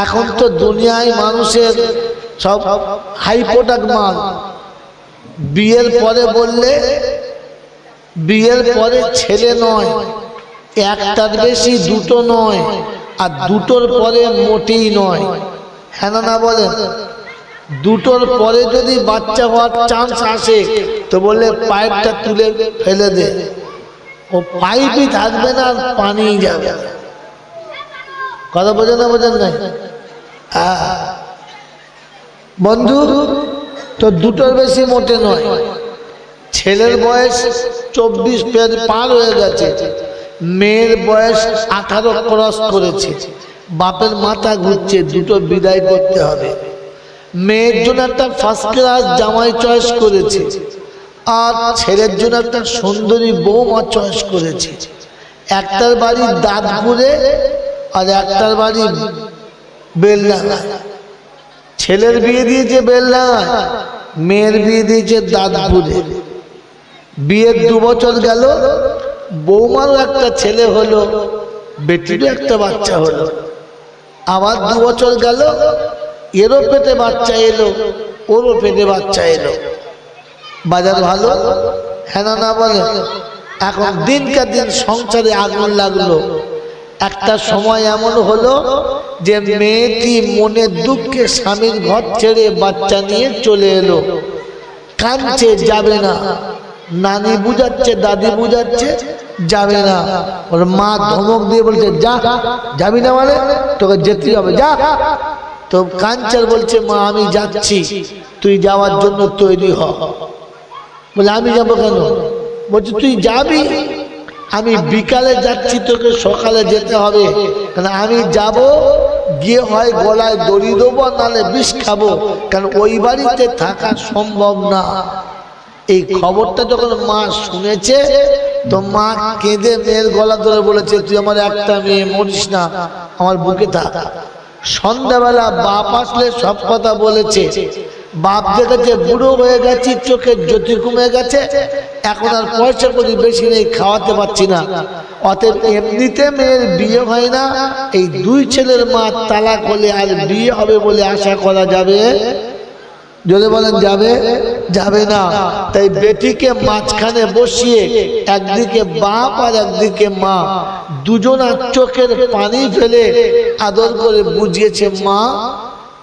এখন তো দুনিয়ায় মানুষের সব হাই প্রোডাক্ট মাল। বিয়ের পরে বললে বিয়ের পরে ছেলে নয়, একটার বেশি দুটো নয়, আর দুটোর পরে মোটেই নয়। হ্যাঁ না বলেন? দুটোর পরে যদি বাচ্চা হওয়ার চান্স আসে তো বললে পাইপটা তুলে ফেলে দে, ও পাইপই থাকবে না আর পানি যাবে। কথা বোঝেন না? বোঝেন নাই? বন্ধু, তো দুটোর বেশি মোটে নয়। ছেলের বয়স 24 পার হয়ে গেছে, মেয়ের বয়স 18 ক্রস করেছে। বাপের মাথা ঘুরছে, দুটো বিদায় করতে হবে। মেয়ের জন্য একটা ফার্স্ট ক্লাস জামাই চয়েস করেছে, আর ছেলের জন্য একটা সুন্দরী বৌমা চয়েস করেছে। একটার বাড়ি দাঁতপুরে আর একটার বাড়ি বেলডাঙায়। ছেলের বিয়ে দিয়েছে বেলডাঙায়, মেয়ের বিয়ে দিয়েছে দাঁতপুরে। বিয়ের 2 বছর গেল, বৌমারও একটা ছেলে হলো, বেটিরও একটা বাচ্চা হলো। আবার 2 বছর গেল, এরও পেটে বাচ্চা এলো, ওরও পেটে বাচ্চা এলো। বাজার ভালো? হ্যাঁ না বলে? এখন দিনকে দিন সংসারে আগুন লাগলো। একটা সময় এমন হলো যে মেয়েটি মনের দুঃখে স্বামীর ঘর ছেড়ে বাচ্চা নিয়ে চলে এলো। কাঁদছে, যাবে না। নানি বুঝাচ্ছে, দাদি বুঝাচ্ছে, যাবে না। ওর মা ধমক দিয়ে বলছে, যা, যাবি না মানে তোকে যেতেই হবে, যা। তো কাঞ্চার বলছে, মা আমি যাচ্ছি, তুই যাওয়ার জন্য তৈরি হ। বলে আমি যাবো কেন? বলছে তুই যাবি, আমি বিকালে যাচ্ছি, তোকে সকালে যেতে হবে। কারণ আমি যাব, গিয়ে হয় গলায় দড়ি দেবো, নাহলে বিষ খাবো, কারণ ওই বাড়িতে থাকা সম্ভব না। এই খবরটা যখন মা শুনেছে, তো মা কেঁদে মেয়ের গলা ধরে বলেছে, তুই আমার একটা মেয়ে, মরিস না, আমার বুকে থাক। সন্ধ্যাবেলা বাপ আসলে সব কথা বলেছে। বাপ দেখেছে বুড়ো হয়ে গেছি, চোখের জ্যোতি কমে গেছে, এখন আর পয়সা করি বেশি নেই, খাওয়াতে পারছি না। অতএব এমনিতে মেয়ের বিয়ে হয় না, এই 2 ছেলের মা তালাক হলে আর বিয়ে হবে বলে আশা করা যাবে? যদি বলেন যাবে? যাবে না। তাই বেটিকে মাঝখানে বসিয়ে একদিকে বাপ আর একদিকে মা, দুজনার চোখের পানি ফেলে আদর করে বুঝিয়েছে, মা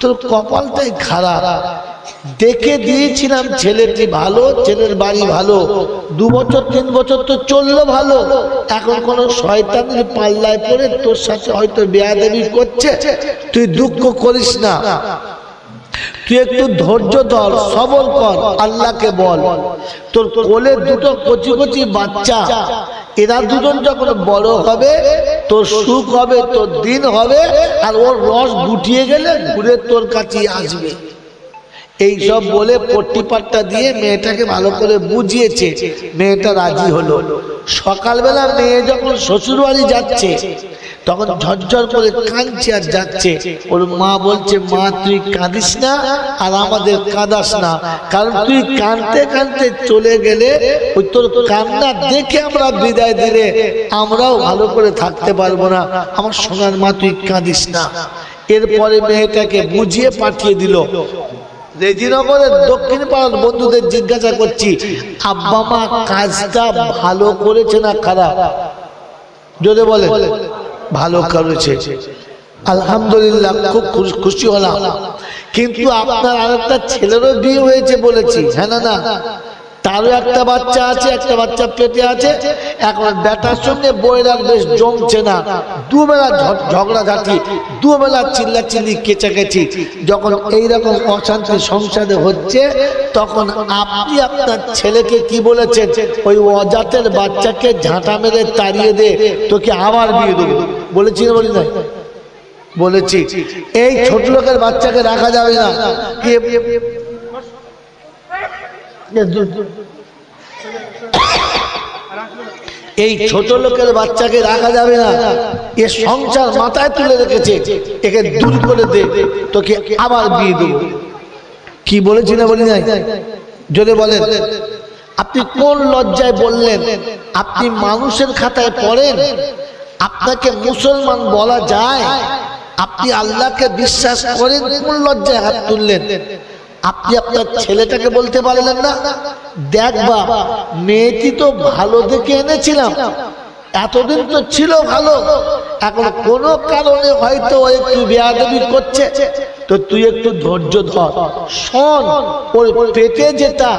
তোর কপালটাই খারাপ। দেখে দিয়েছিলাম ছেলেটি ভালো, ছেলের বাড়ি ভালো, 2 বছর 3 বছর তো চললো ভালো, এখন কোন শয়তানের পাল্লায় পড়ে তোর সাথে হয়তো বেয়াদবি করছে, তুই দুঃখ করিস না, তুই একটু ধৈর্য ধর, সবর কর, আল্লাহকে বল। তোর কোলে 2টো কচি কচি বাচ্চা, এরা দুজন যখন বড় হবে তোর সুখ হবে, তোর দিন হবে, আর ওর রস গুটিয়ে গেলে ঘুরে তোর কাছে আসবে। এই সব বলে পট্টিপাট্টা দিয়ে মেয়েটাকে ভালো করে বুঝিয়েছে। মেয়েটা রাজি হলো। সকালবেলা মেয়ে যখন শ্বশুর বাড়ি যাচ্ছে, তখন ঝরঝর করে কাঁদছে আর যাচ্ছে। ওর মা বলছে, মা তুই কাঁদিস না আর আমাদের কাঁদাস না, কারণ তুই কাঁদতে কাঁদতে চলে গেলে ওই তোর কান্না দেখে আমরা বিদায় দিলে আমরাও ভালো করে থাকতে পারবো না। আমার সোনার মা তুই কাঁদিস না। এরপরে মেয়েটাকে বুঝিয়ে পাঠিয়ে দিল। রেজিনগরের দক্ষিণ পাড়ার বন্ধুদের জিজ্ঞাসা করছি, আব্বা মা কাজটা ভালো করেছে না খারাপ? যদি বলে ভালো করেছে, আলহামদুলিল্লাহ, খুব খুশি হলাম। কিন্তু আপনার আরেকটা ছেলেরও বিয়ে হয়েছে বলেছি, হ্যাঁ না? তারও একটা বাচ্চা আছে, একটা বাচ্চা পেটে আছে। এখন বেটার সঙ্গে বইয়ের আর বেশ জমছে না, 2 বেলা ঝগড়াঝাটি, 2 বেলা চিল্লাচিল্লি, কেচাকেচি। যখন এইরকম অশান্তি সংসারে হচ্ছে, তখন আপনি আপনার ছেলেকে কি বলেছেন? ওই অজাতের বাচ্চাকে ঝাঁটা মেরে তাড়িয়ে দে, তোকে আবার বিয়ে দেবো বলেছি না? বলি না? বলেছি। এই ছোট লোকের বাচ্চাকে রাখা যাবে না। এই ছোট লোকের বাচ্চাকে রাখা যাবে না, এ সংসার মাথায় তুলে রেখেছে, একে দূর করে দে, তোকে আবার বিয়ে দেবো। কি বলেছি না? বলি নাই? যদি বলেন, আপনি কোন লজ্জায় বললেন? আপনি মানুষের খাতায় পড়েন? আপনাকে মুসলমান বলা যায়? আপনি আল্লাহকে বিশ্বাস করেন, কোন লজ্জায় হাত তুললেন? আপনি আপনার ছেলেটাকে বলতে পারলেন না, দেখ বাবা মেয়েটি তো ভালো দেখে এনেছিলাম, এতদিন তো ছিল ভালো, এখন কোনো কারণে হয়তো একটু বেয়াদবি করছে, তো তুই একটু ধৈর্য ধর, শোন ওর পেটে যেটা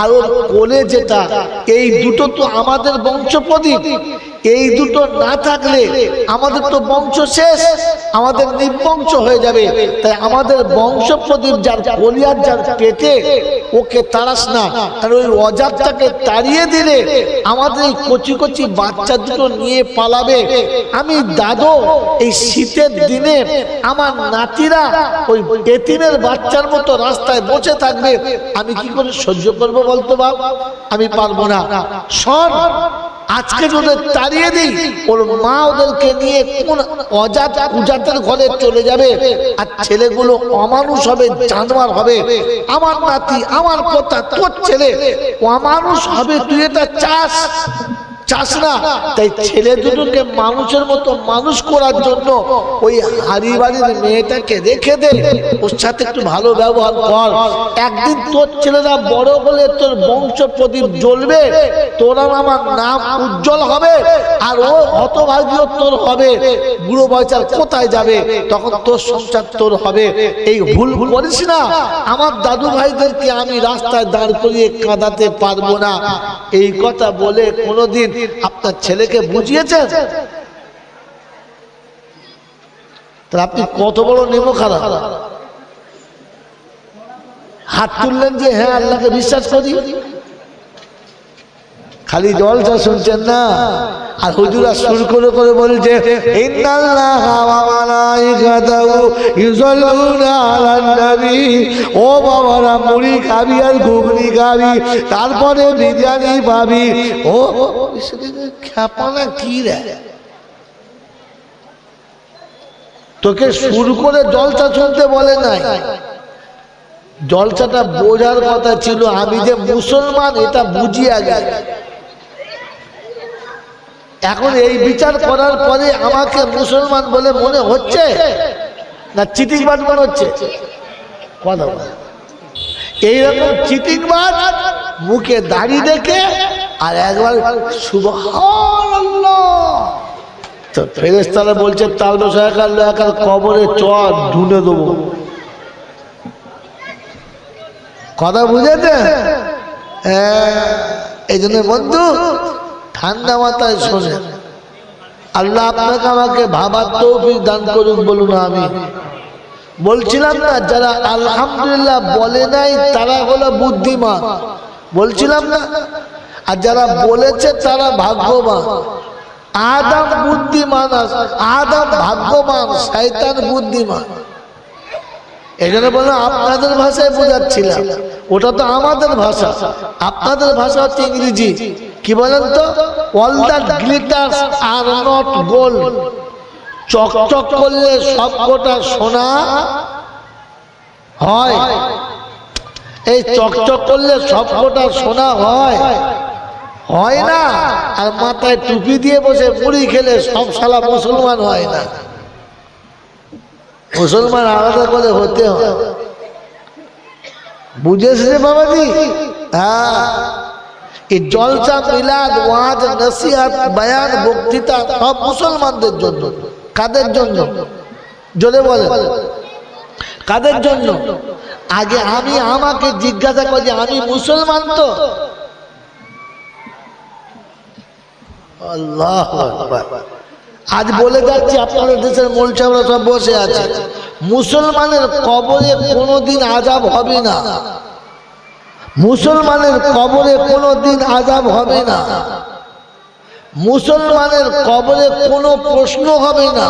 আর ওর কোলে যেটা, এই দুটো তো আমাদের বংশপ্রদীপ, এই দুটো না থাকলে আমাদের তো বংশ শেষ, আমাদের নির্বংশ হয়ে যাবে। তাই আমাদের বংশপ্রদীপ যার কোলিয়ার যার পেটে, ওকে তাড়াস না, আর ওই অজাতটাকে তাড়িয়ে দিলে আমাদের এই কচি কচি বাচ্চা দুটো নিয়ে পালাবে। আমি দাদু এই শীতের দিনে আমার নাতিরা ওই এতিমের বাচ্চার মতো রাস্তায় বসে থাকবে, আমি কি করে সহ্য করবো বলতো বাপ? আমি পারবো না। শোন, আজকে যদি তাড়িয়ে দিই, ওর মা ওদেরকে নিয়ে কোন অজাত কুজাতের ঘরে চলে যাবে, আর ছেলেগুলো অমানুষ হবে, জানোয়ার হবে। আমার নাতি, আমার কথা, তোর ছেলে অমানুষ হবে, তুই এটা চাস না? তাই ছেলে দুটোকে মানুষের মতো মানুষ করার জন্য ওই হাড়ি বাড়ির মেয়েটাকে রেখে দে, ওর সাথে একটু ভালো ব্যবহার কর। একদিন তোর ছেলেরা বড় হলে তোর বংশ প্রদীপ জ্বলবে, তোর আর আমার নাম উজ্জ্বল হবে, আর ও হতভাগ্য তোর হবে, বুড়ো বয়সার কোথায় যাবে, তখন তোর সংসার তোর হবে। এই ভুল করিস না। আমার দাদু ভাইদেরকে আমি রাস্তায় দাঁড় করিয়ে কাঁদাতে পারবো না, এই কথা বলে কোনোদিন আপনার ছেলেকে বুঝিয়েছেন? তাহলে আপনি কত বড় নেমো খারাপ। হাত তুললেন যে হ্যাঁ আল্লাহকে বিশ্বাস করি, খালি জলটা শুনছেন না, আর হুজুরা সুর করে করে বলছে ইন্নাল্লাহা ওয়া মালাইকাতাহু ইউসাল্লুনা আলান নবী। ও বাবারা, মুড়ি খাবি আর ঘুগনি খাবি, তারপরে বিরিয়ানি পাবি। ও খ্যাপানা কি রে, তোকে সুর করে জলসা শুনতে বলে নাই, জলসাটা বোঝার কথা ছিল আমি যে মুসলমান এটা বুঝিয়ে আগে। এখন এই বিচার করার পরে আমাকে মুসলমান বলে মনে হচ্ছে না চিটিংবাজ মনে হচ্ছে? কথা এইরকম চিটিংবাজ মুখে দাড়ি দেখে আর একবার সুবহানাল্লাহ, তো ফেরেশতারা বলছে তাল বসাকার কবরে চর ঢুঁড়ে দেবো। কথা বুঝেছে? এই জন্য বন্ধু ঠান্ডা মাথায় শোনে, আল্লাহ আপনাকে আমাকে ভাবার তৌফিক দান করুক, বলুন আমি। বলছিলাম না যারা আলহামদুলিল্লাহ বলে নাই তারা হলো বুদ্ধিমান, বলছিলাম না, আর যারা বলেছে তারা ভাগ্যবান। আদম বুদ্ধিমান, আদম ভাগ্যবান, শয়তান বুদ্ধিমান। এই জন্য বললাম আপনাদের ভাষায় বোঝাচ্ছিলাম, ওটা তো আমাদের ভাষা, আপনাদের ভাষা হচ্ছে ইংরেজি। কি বলেন তো? All that glitters are not gold. চকচক করলে সবকটা সোনা হয়? এই চকচক করলে সবকটা সোনা হয়? হয় না। আর মাথায় টুপি দিয়ে বসে মুড়ি খেলে সব শালা মুসলমান হয় না। মুসলমান আলাদা করে হতে হয়, বুঝেছ রে বাবাজি? হ্যাঁ, এই জলসা, মিলাদ, ওয়াজ, নসিহত, বয়ান, বক্তৃতা সব মুসলমানদের জন্য। কাদের জন্য? জোরে বলে, কাদের জন্য? আগে আমি আমাকে জিজ্ঞাসা করি, আমি মুসলমান তো? আল্লাহু আকবার। আজ বলে যাচ্ছি, আপনাদের দেশের মোলচামরা সব বসে আছে, মুসলমানের কবরে কোনোদিন আযাব হবে না, মুসলমানের কবরে কোনোদিন আযাব হবে না, মুসলমানের কবরে কোনো প্রশ্ন হবে না,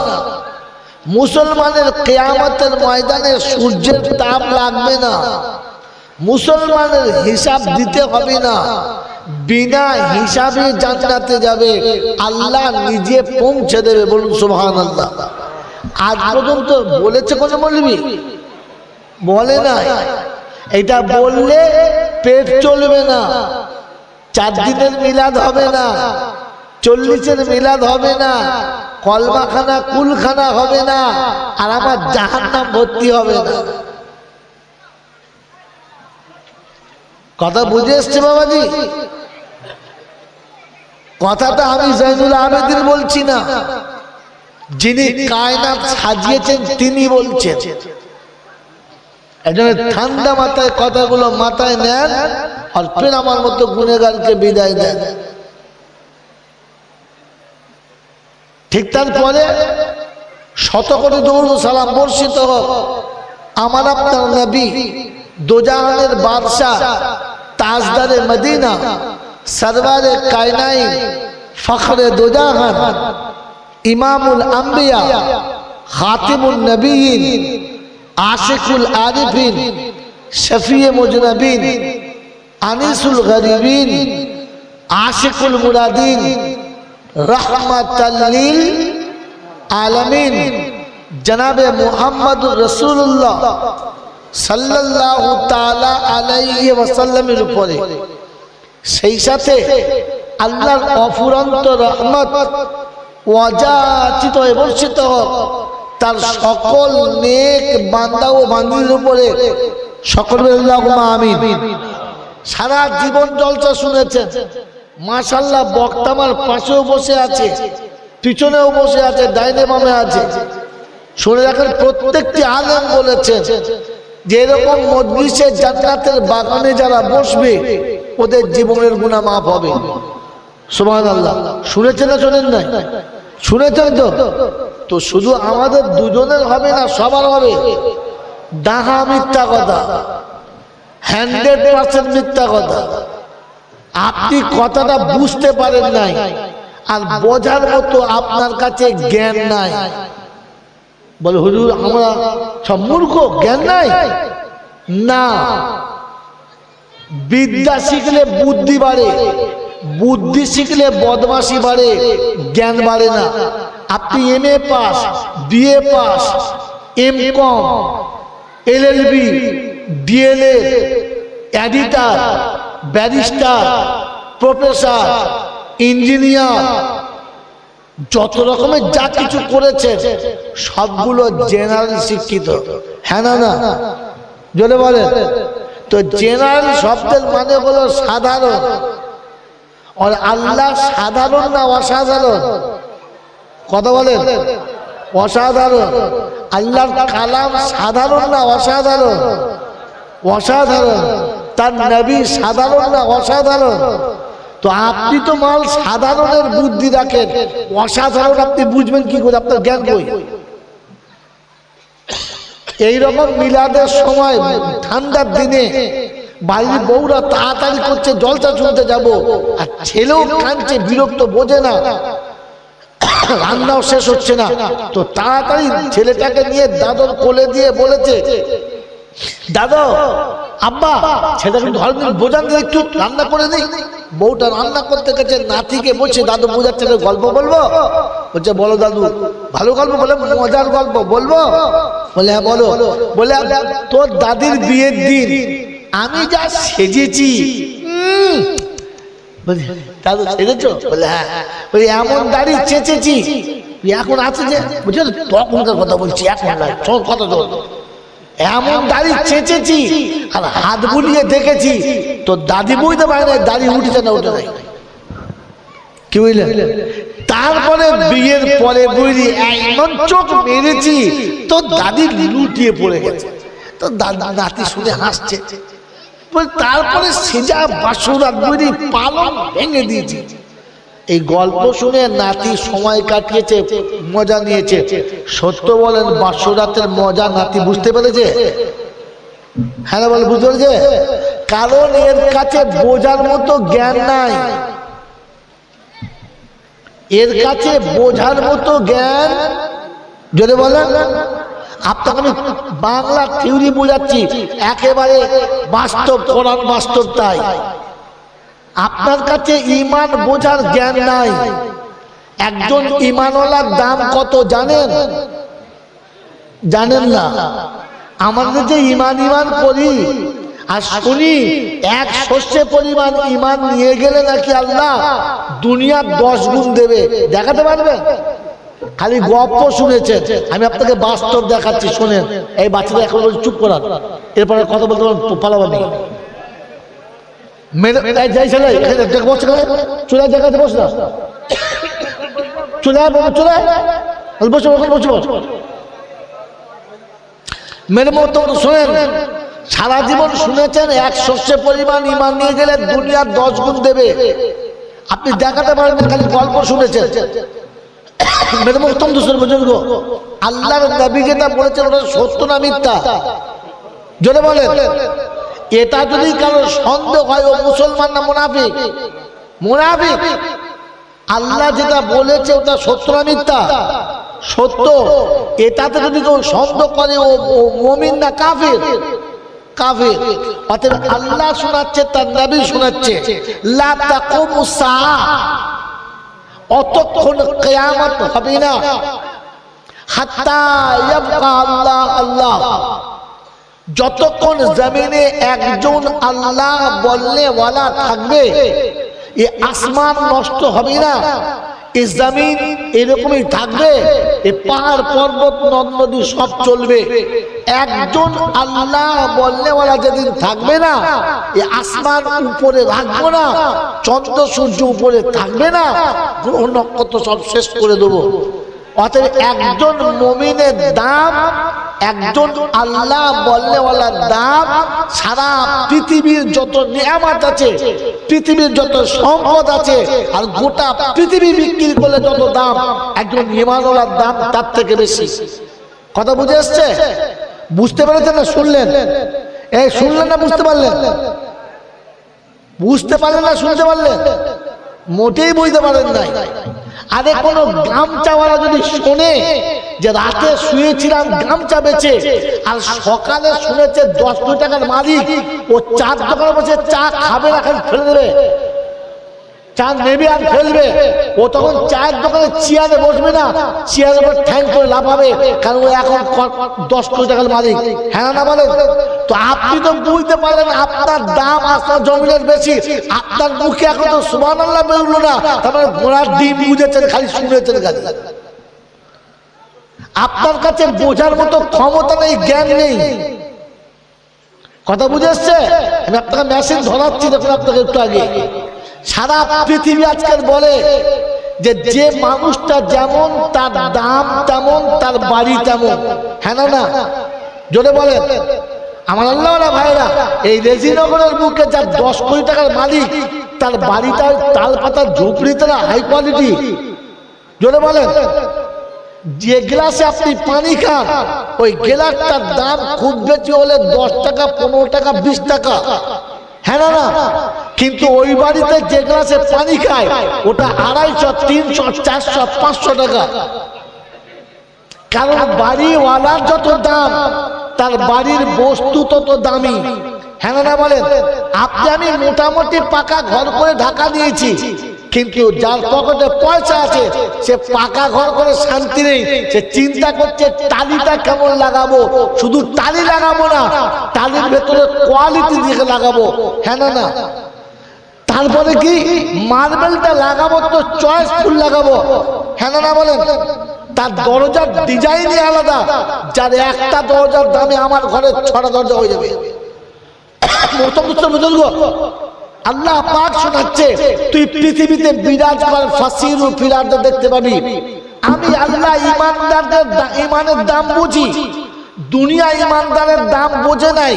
মুসলমানের কিয়ামতের ময়দানে সূর্যের তাপ লাগবে না, মুসলমানের হিসাব দিতে হবে না, বিনা হিসাবে জান্নাতে যাবে, আল্লাহ নিজে পৌঁছে দেবে। বলুন সুবহানাল্লাহ। আজ পর্যন্ত বলেছে কোন মৌলবি? বলে নাই। এটা বললে পেট চলবে না, 4 দিনের মিলাদ হবে না, 40-এর মিলাদ হবে না, কলমাখানা কুলখানা হবে না, আর আমার জাহান্নাম ভর্তি হবে না। কথা বুঝে এসছে বাবাজি? কথাটা আমি জয়নুল আবেদিন বলছি না, যিনি কায়নাত সাজিয়েছেন তিনি বলছেন। একজনের ঠান্ডা মাথায় কথাগুলো মাথায় নেন, আর ফের আমার মতো গুনেগারকে বিদায় দেন। ঠিক তারপরে শত কোটি দরুদ সালাম বর্ষিত হোক আমার আপনার নবী, দোজাহানের বাদশা, তাজদারে মদিনা, সরওয়ারে কায়নাইন, ফখরে দোজাহান, ইমামুল আম্বিয়া, খাতিমুন নবিয়িন, আশিকুল আরিফিন, শফিয়ে মুজনবিন, আনিসুল গরিবিন, আশিকুল মুরাদিন, রহমাতাল লিল আলামিন, জনাবে মুহাম্মদুর রাসূলুল্লাহ সাল্লাল্লাহু তাআলা আলাইহি ওয়াসাল্লামের উপরে, সেই সাথে আল্লাহর অফুরন্ত রহমত ওয়াজাচিত বর্ষিত হোক তার সকল নেক বান্দা ও বান্দির উপরে, সকলে আল্লাহুম্মা আমিন। সারা জীবন জলসা শুনেছেন, মাশাআল্লাহ। বক্তা আমার পাশেও বসে আছে, পিছনেও বসে আছে, ডাইনে বামে আছে। শুনে রাখেন, প্রত্যেকটি আলেম বলেছেন যে এরকম মজলিসে জান্নাতের বাগানে যারা বসবে ওদের জীবনের গুনাহ মাফ হবে। সুবহানাল্লাহ। শুনেছেন না শোনেন নাই? শুনেছেন তো? তো শুধু আমাদের দুজনের হবে না, সবার হবে। ডাহা মিথ্যা কথা, 100% মিথ্যা কথা। আপনি কথাটা বুঝতে পারেন নাই, আর বোঝার মতো আপনার কাছে জ্ঞান নাই। বলে হুজুর আমরা সব মূর্খ, জ্ঞান নাই। না, বিদ্যা শিখলে বুদ্ধি বাড়ে, বুদ্ধি শিখলে বদমাশি বাড়ে, জ্ঞান বাড়ে না। আপনি MA pass, BA pass, MCom, LLB, DLA, editor, barrister, professor, engineer, যত রকমের যা কিছু করেছে সবগুলো জেনারেল শিক্ষিত। হ্যাঁ না? না জোরে বলেন তো। জেনারেল শব্দের মানে হলো সাধারণ। আর আল্লাহ সাধারণ না অসাধারণ? কথা বলেন। অসাধারণ। আল্লাহর কালাম সাধারণ না অসাধারণ? অসাধারণ। তার নবী সাধারণ না অসাধারণ? তো আপনি তো মাল সাধারণের বুদ্ধি রাখেন, অসাধারণ আপনি বুঝবেন কি করে? আপনার জ্ঞান কই? এইরকম মিলাদের সময় ঠান্ডার দিনে বাড়ির বউরা তাড়াতাড়ি করছে জলসা শুনতে যাব, আর ছেলেও কাঁদছে, বিরক্ত, বোঝে না, রান্নাও শেষ হচ্ছে না। তো তাড়াতাড়ি ছেলেটাকে নিয়ে দাদর কোলে দিয়ে বলেছে, দাদা আব্বা ছেলেটাকে ধরেন, বোঝান একটু, রান্না করে দিই। বউটা রান্না করতে গেছে, নাতিকে বলছে দাদু বোঝাচ্ছে, গল্প বলবো? বলছে বলো দাদু। ভালো গল্প? বলে মজার গল্প বলবো? বলে হ্যাঁ বলো। বলে তোর দাদির বিয়ের দিন আমি যা সেজেছি। দাদু সেজেছো? বলে হ্যাঁ। বলে এমন দাড়ি চেঁচেছি, এখন আছে যে, বুঝছো তখনকার কথা বলছি, এখন নয়, কথা চল। এমন দাড়ি চেঁচেছি আর হাত বুলিয়ে দেখেছি, তো দাদি বুঝতে পারে না দাড়ি উঠেছে না উঠে নাই। কি বুঝলেন? তারপরে বিয়ের পরে বুঝলি এমন চোখ মেরেছি তো দাদি লুটিয়ে পড়ে গেছে। তো নাতি শুনে হাসছে। তারপরে সেজা বাসুরাত বুঝলি পালন ভেঙে দিয়েছি। এই গল্প শুনে নাতি সময় কাটিয়েছে, মজা নিয়েছে। সত্য বলেন, বাসরাতের মজা নাতি বুঝতে পেরেছে? হ্যাঁ বলে বুঝতে পেরেছে? কারণ এর কাছে বোঝার মতো জ্ঞান নাই, এর কাছে বোঝার মতো জ্ঞান। যদি বলেন আপনাকে আমি বাংলা থিওরি বোঝাচ্ছি, একেবারে বাস্তব, কোরআন বাস্তব। তাই আপনার কাছে ঈমান বোঝার জ্ঞান নাই। একজন ঈমানওয়ালার দাম কত জানেন? জানেন না? আমাদের যে ঈমান করি, আর শুনি এক শস্যে পরিমাণ ঈমান নিয়ে গেলে নাকি আল্লাহ দুনিয়ার 10 গুণ দেবে। দেখাতে পারবেন? খালি গল্প শুনেছেন, আমি আপনাকে বাস্তব দেখাচ্ছি, শোনেন। এই বাচ্চাদের এখন বলছি চুপ করান, এরপরে কথা বলতে পালাবার নেই। যাই ছেলে বসে চুলায় জায়গাতে বস না, চুলায় চুলায় বসে বসে বসে মেরে মতো শোনেন। সারা জীবন শুনেছেন এক শস্যে পরিমাণ ঈমান নিয়ে গেলে দুনিয়ার 10 গুণ দেবে। আপনি দেখাতে পারেন না, খালি গল্প শুনেছেন। মেরে মোহতরম দোস্ত বুজুর্গ, আল্লাহর নবী যেটা বলেছেন ওটা সত্য না মিথ্যা? জোরে বলেন। এটা যদি কারো সন্দেহ হয় ও মুসলমান না মুনাফিক? মুনাফিক। আল্লাহ যেটা বলেছে ওটা সত্য না মিথ্যা? সত্য। এটাতে যদি কেউ সন্দেহ করে ও মুমিন না কাফির? কাফির। অতএব আল্লাহ শোনাচ্ছে, তার নবী শোনাচ্ছে, লা তাকুমুস সাআহ, অতক্ষণ কিয়ামত হবে না, হাত্তা ইয়াবকা আল্লাহ আল্লাহ, যতক্ষণ জমিনে একজন আল্লাহ বললে ওয়ালা থাকবে। এই আসমান নষ্ট হবে না, এই জমিন এরকমই থাকবে, এই পাহাড় পর্বত নদ নদী সব চলবে। একজন আল্লাহ বললে ওয়ালা যেদিন থাকবে না, এই আসমান উপরে রাখবো না, চন্দ্র সূর্য উপরে থাকবে না, গ্রহ নক্ষত্র সব শেষ করে দেবো। অতএব একজন মুমিনের দাম, একজন আল্লাহ বললে ওয়ালার দাম সারা পৃথিবীর যত নিয়ামত আছে, পৃথিবীর যত সম্পদ আছে, আর গোটা পৃথিবী বিক্রি করলে যত দাম, একজন ঈমানওয়ালার দাম তার থেকে বেশি। কথা বুঝে আসছে? বুঝতে পেরেছেন না শুনলেন? এই শুনলেন না বুঝতে পারলেন? বুঝতে পারলেন না শুনতে পারলেন? মোটেই বুঝতে পারেন নাই। আরে কোন গামচাওয়ালা যদি শোনে যে রাতে শুয়েছিলাম গামচা বেচে, আর সকালে শুনেছে 10 টাকার মালিক, ও চার দোকানে বসে চা খাবে না, খালি ফেলে দেবে, চা নেবে আর ফেলবে। ও তখন চায়ের দোকানে চেয়ারে বসবে না, চেয়ারের উপর ঠ্যাং করে লাফাবে, কারণ ও এখন 10 টাকার মালিক। হ্যাঁ না বলেন? তো আপনি তো বুঝতে পারলেন আপনার দাম আসমান জমিনের বেশি, আপনার মুখে এখন তো সুবহানাল্লাহ বেরোলো না, তারপরে ঘোড়ার ডিম বুঝেছেন, খালি শুনেছেন। খালি আপনার কাছে বোঝার মতো ক্ষমতা নেই, জ্ঞান নেই। কথা বুঝে আসছে? আমি আপনাকে মেশিন ধরাচ্ছি, দেখুন আপনাকে একটু আগে। সারা পৃথিবী আজকাল বলে যে যে মানুষটা যেমন তার দাম তেমন, তার বাড়ি তেমন। হ্যাঁ না না? জোরে বলেন। আমার আল্লাহওয়ালা ভাইরা, এই রেজিনগরের বুকে যার 10 কোটি টাকার মালিক, তার বাড়িটা তাল পাতার ঝুপড়িতে না, হাই কোয়ালিটি। জোরে বলেন। যে গ্লাসে আপনি পানি খান, ওই গ্লাসটার দাম খুব বেশি হলে 10 টাকা, 15 টাকা, 20 টাকা। হ্যাঁ না? কিন্তু ওই বাড়িতে যে গ্লাসে পানি খায় ওটা 250, 300, 400, 500 টাকা। কারণ বাড়িওয়ালার যত দাম, তার বাড়ির বস্তু তত দামি। হ্যাঁ না বলেন? আপনি আমি মোটামুটি পাকা ঘর করে ঢাকা দিয়েছি, কিন্তু যার পকেটে পয়সা আছে সে পাকা ঘর করে শান্তি নেই, সে চিন্তা করছে টালিটা কেমন লাগাবো। শুধু টালি লাগাবো না, টালির ভেতরে কোয়ালিটি দিকে লাগাবো। হ্যাঁ না? তারপরে কি মার্বেলটা লাগাবো তো চয়েসফুল লাগাবো। হ্যাঁ না বলেন? তার দরজার ডিজাইনই আলাদা, যার একটা দরজার দামে আমার ঘরে 6টা দরজা হয়ে যাবে। আল্লাহ পাক শোনাচ্ছে, তুই পৃথিবীতে বিরাজ কর, ফাসিরু ফিল আরদ, দেখতে পাবি আমি আল্লাহ ঈমানদারদের ঈমানের দাম বুঝি। দুনিয়া ঈমানদারের দাম বোঝে নাই,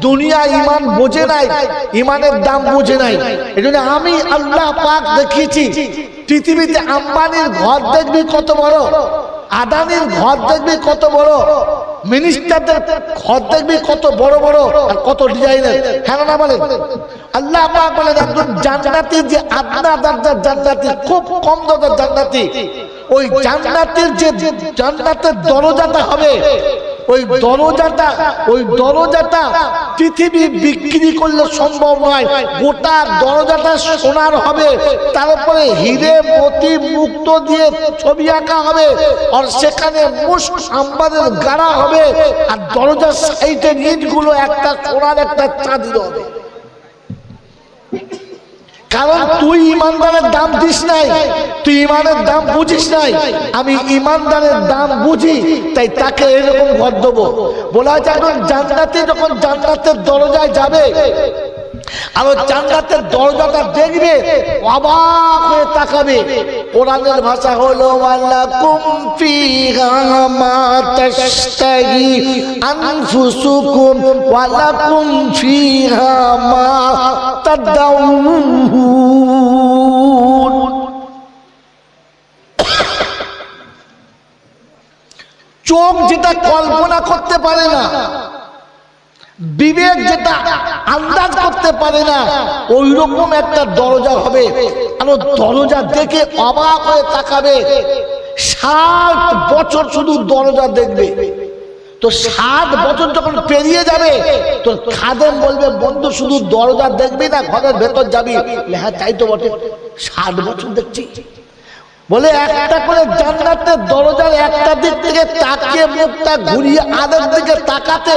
দুনিয়া ঈমান বোঝে নাই, ঈমানের দাম বোঝে নাই। এজন্য আমি আল্লাহ পাক দেখিয়েছি, পৃথিবীতে আম্বানির ঘর দেখবি কত বড়, আদানির ঘর দেখবি কত বড়, মিনিস্টারদের ঘর দেখবি কত বড় বড় আর কত ডিজাইনের। হ্যাঁ না বলেন? আল্লাহ পাক বলেন একজন জান্নাতি, যে আদনা দরজার জান্নাতি, খুব কম দরজার জান্নাতি, ওই জান্নাতের যে জান্নাতের দরজাটা হবে ওই দরজাটা পৃথিবী বিক্রি করলে সম্ভব নয়। গোটা দরজাটা সোনার হবে, তার উপরে হিরে মতি মুক্ত দিয়ে ছবি আঁকা হবে, আর সেখানে মুস্ক আম্বারের গাড়া হবে, আর দরজার সাইডে ইটগুলো একটা সোনার একটা চাঁদির হবে। কারণ তুই ইমানদারের দাম দিস নাই, তুই ইমানের দাম বুঝিস নাই। আমি ইমানদারের দাম বুঝি, তাই তাকে এরকম ঘর দেবো। বলা হয়েছে এখন জান্নাতে যখন জান্নাতের দরজায় যাবে, আর জান্নাতের দরজাটা দেখবে, অবাক হয়ে তাকাবে। কোরআনের ভাষা হলো ওয়ালাকুম ফিহা মা তাশতাহি আনফুসুকুম ওয়ালাকুম ফিহা মা তাদাউন। চোখ যেটা কল্পনা করতে পারে না, বিবেক যেটা আন্দাজ করতে পারে না, ওই রকম একটা দরজা হবে। আর দরজা দেখে অবাক হয়ে তাকাবে। 60 বছর শুধু দরজা দেখবে। তো 60 বছর যখন পেরিয়ে যাবে, তো খাদেম বলবে, বন্ধু শুধু দরজা দেখবি না, ঘরের ভেতর যাবি? হ্যাঁ তাই তো বটে, 60 বছর দেখছি। বলে একটা করে জান্নাতের দরজার একটা দিক থেকে তাকিয়ে মুখটা ঘুরিয়ে আরেক দিকে তাকাতে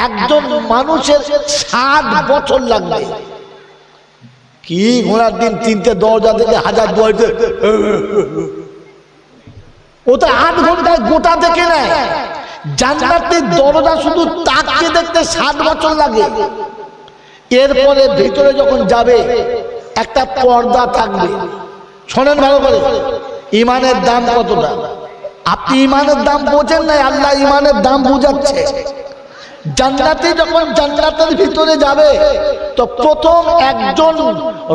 একজন মানুষের 60 বছর লাগবে। কি ঘোড়ার দিন 3টে দরজা থেকে 1000 দুয়ারে, ও তো 8 ঘন্টায় গোটা দেখে নেয়। জান্নাতের দরজা শুধু তাকিয়ে দেখতে 60 বছর লাগে। এরপরে ভিতরে যখন যাবে একটা পর্দা থাকবে। শোনেন ভালো করে, ইমানের দাম কতটা আপনি ইমানের দাম বোঝেন নাই, আল্লাহ ইমানের দাম বুঝাচ্ছে। জান্নাতে যখন জান্নাতের ভিতরে যাবে, তো প্রথম একজন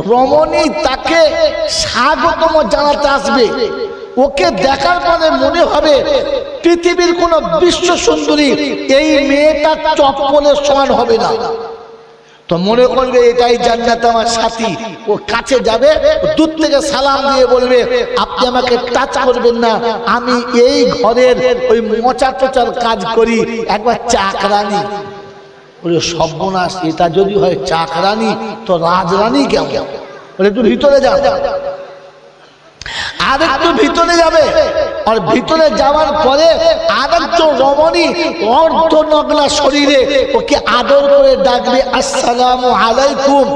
রমণী তাকে স্বাগতম জানাতে আসবে। ওকে দেখার পরে মনে হবে পৃথিবীর কোন বিশ্ব সুন্দরী এই মেয়েটা চপ্পলের সমান হবে না। তো মনে করবে এটাই জান্নাতে আমার সাথী। ও কাছে যাবে, দূর থেকে সালাম দিয়ে বলবে, আপনি আমাকে টাচ করবেন না, আমি এই ঘরের ওই মোচা টোচার কাজ করি, একবার চাকরানি। বলে সর্বনাশ, এটা যদি হয় চাকরানি তো রাজরানী কেমন? বলে একটু ভিতরে যাও। আর একটু ভিতরে যাবে, আর ভিতরে যাওয়ার পরে আরেকজন রমণী অর্ধনগ্না শরীরে ওকে আদর করে ডাকবে, আসসালামু আলাইকুম।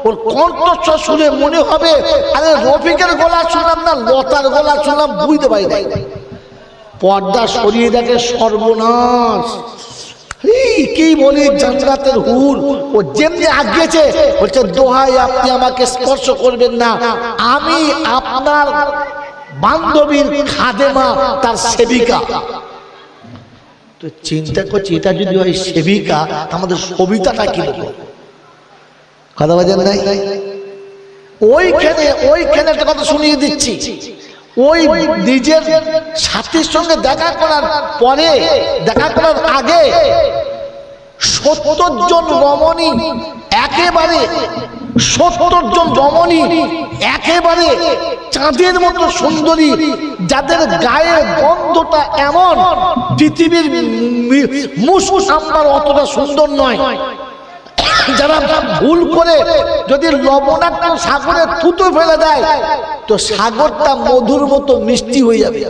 ওর কণ্ঠস্বর শুনে মনে হবে আরে রফিকের গলা শুনলাম না লতার গলা শুনলাম, বুঝতে পারি নাই। পর্দা সরিয়ে দেখে সর্বনাশ। কি বলি, জান্নাতের হুর ও যেমনি আগিয়েছে, বলছে দোহাই আপনি আমাকে স্পর্শ করবেন না, আমি আপনার বান্ধবীর খাদেমা, তার সেবিকা। তো চিন্তা করছি, এটা যদি হয় সেবিকা, আমাদের সবিতাটা কি কথা বলেন নাই? ওইখানে একটা কথা শুনিয়ে দিচ্ছি। ওই নিজের সাথীর সঙ্গে দেখা করার পরে, দেখা করার আগে 70 জন রমণী একেবারে 70 জন রমণী একেবারে চাঁদের মতো সুন্দরী, যাদের গায়ের গন্ধটা এমন পৃথিবীর মুসুস আম্বার অতটা সুন্দর নয়। যারা ভুল করে যদি লবণাক্ত সাগরে থুতো ফেলে দেয়, তো সাগরটা মধুর মতো মিষ্টি হয়ে যাবে।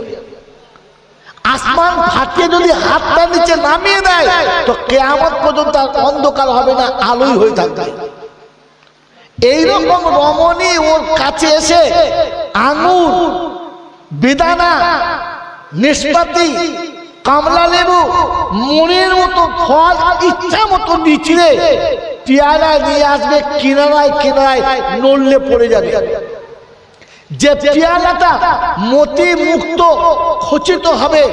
আসমান ফাটিয়ে যদি হাতটা নিচে নামিয়ে দেয়, তো কিয়ামত পর্যন্ত অন্ধকার হবে না, আলোই হয়ে থাকবে। এইরকম রমণী ওর কাছে এসে আঙুর, বেদানা, নাশপাতি, কমলা লেবু, মনের মতো ফল ইচ্ছা মতো নিচড়ে পেয়ারা নিয়ে আসবে, কিনারায় কিনারায় নড়লে পড়ে যাবে। যে পেয়ালাটা মতি মুক্ত খচিত হবে,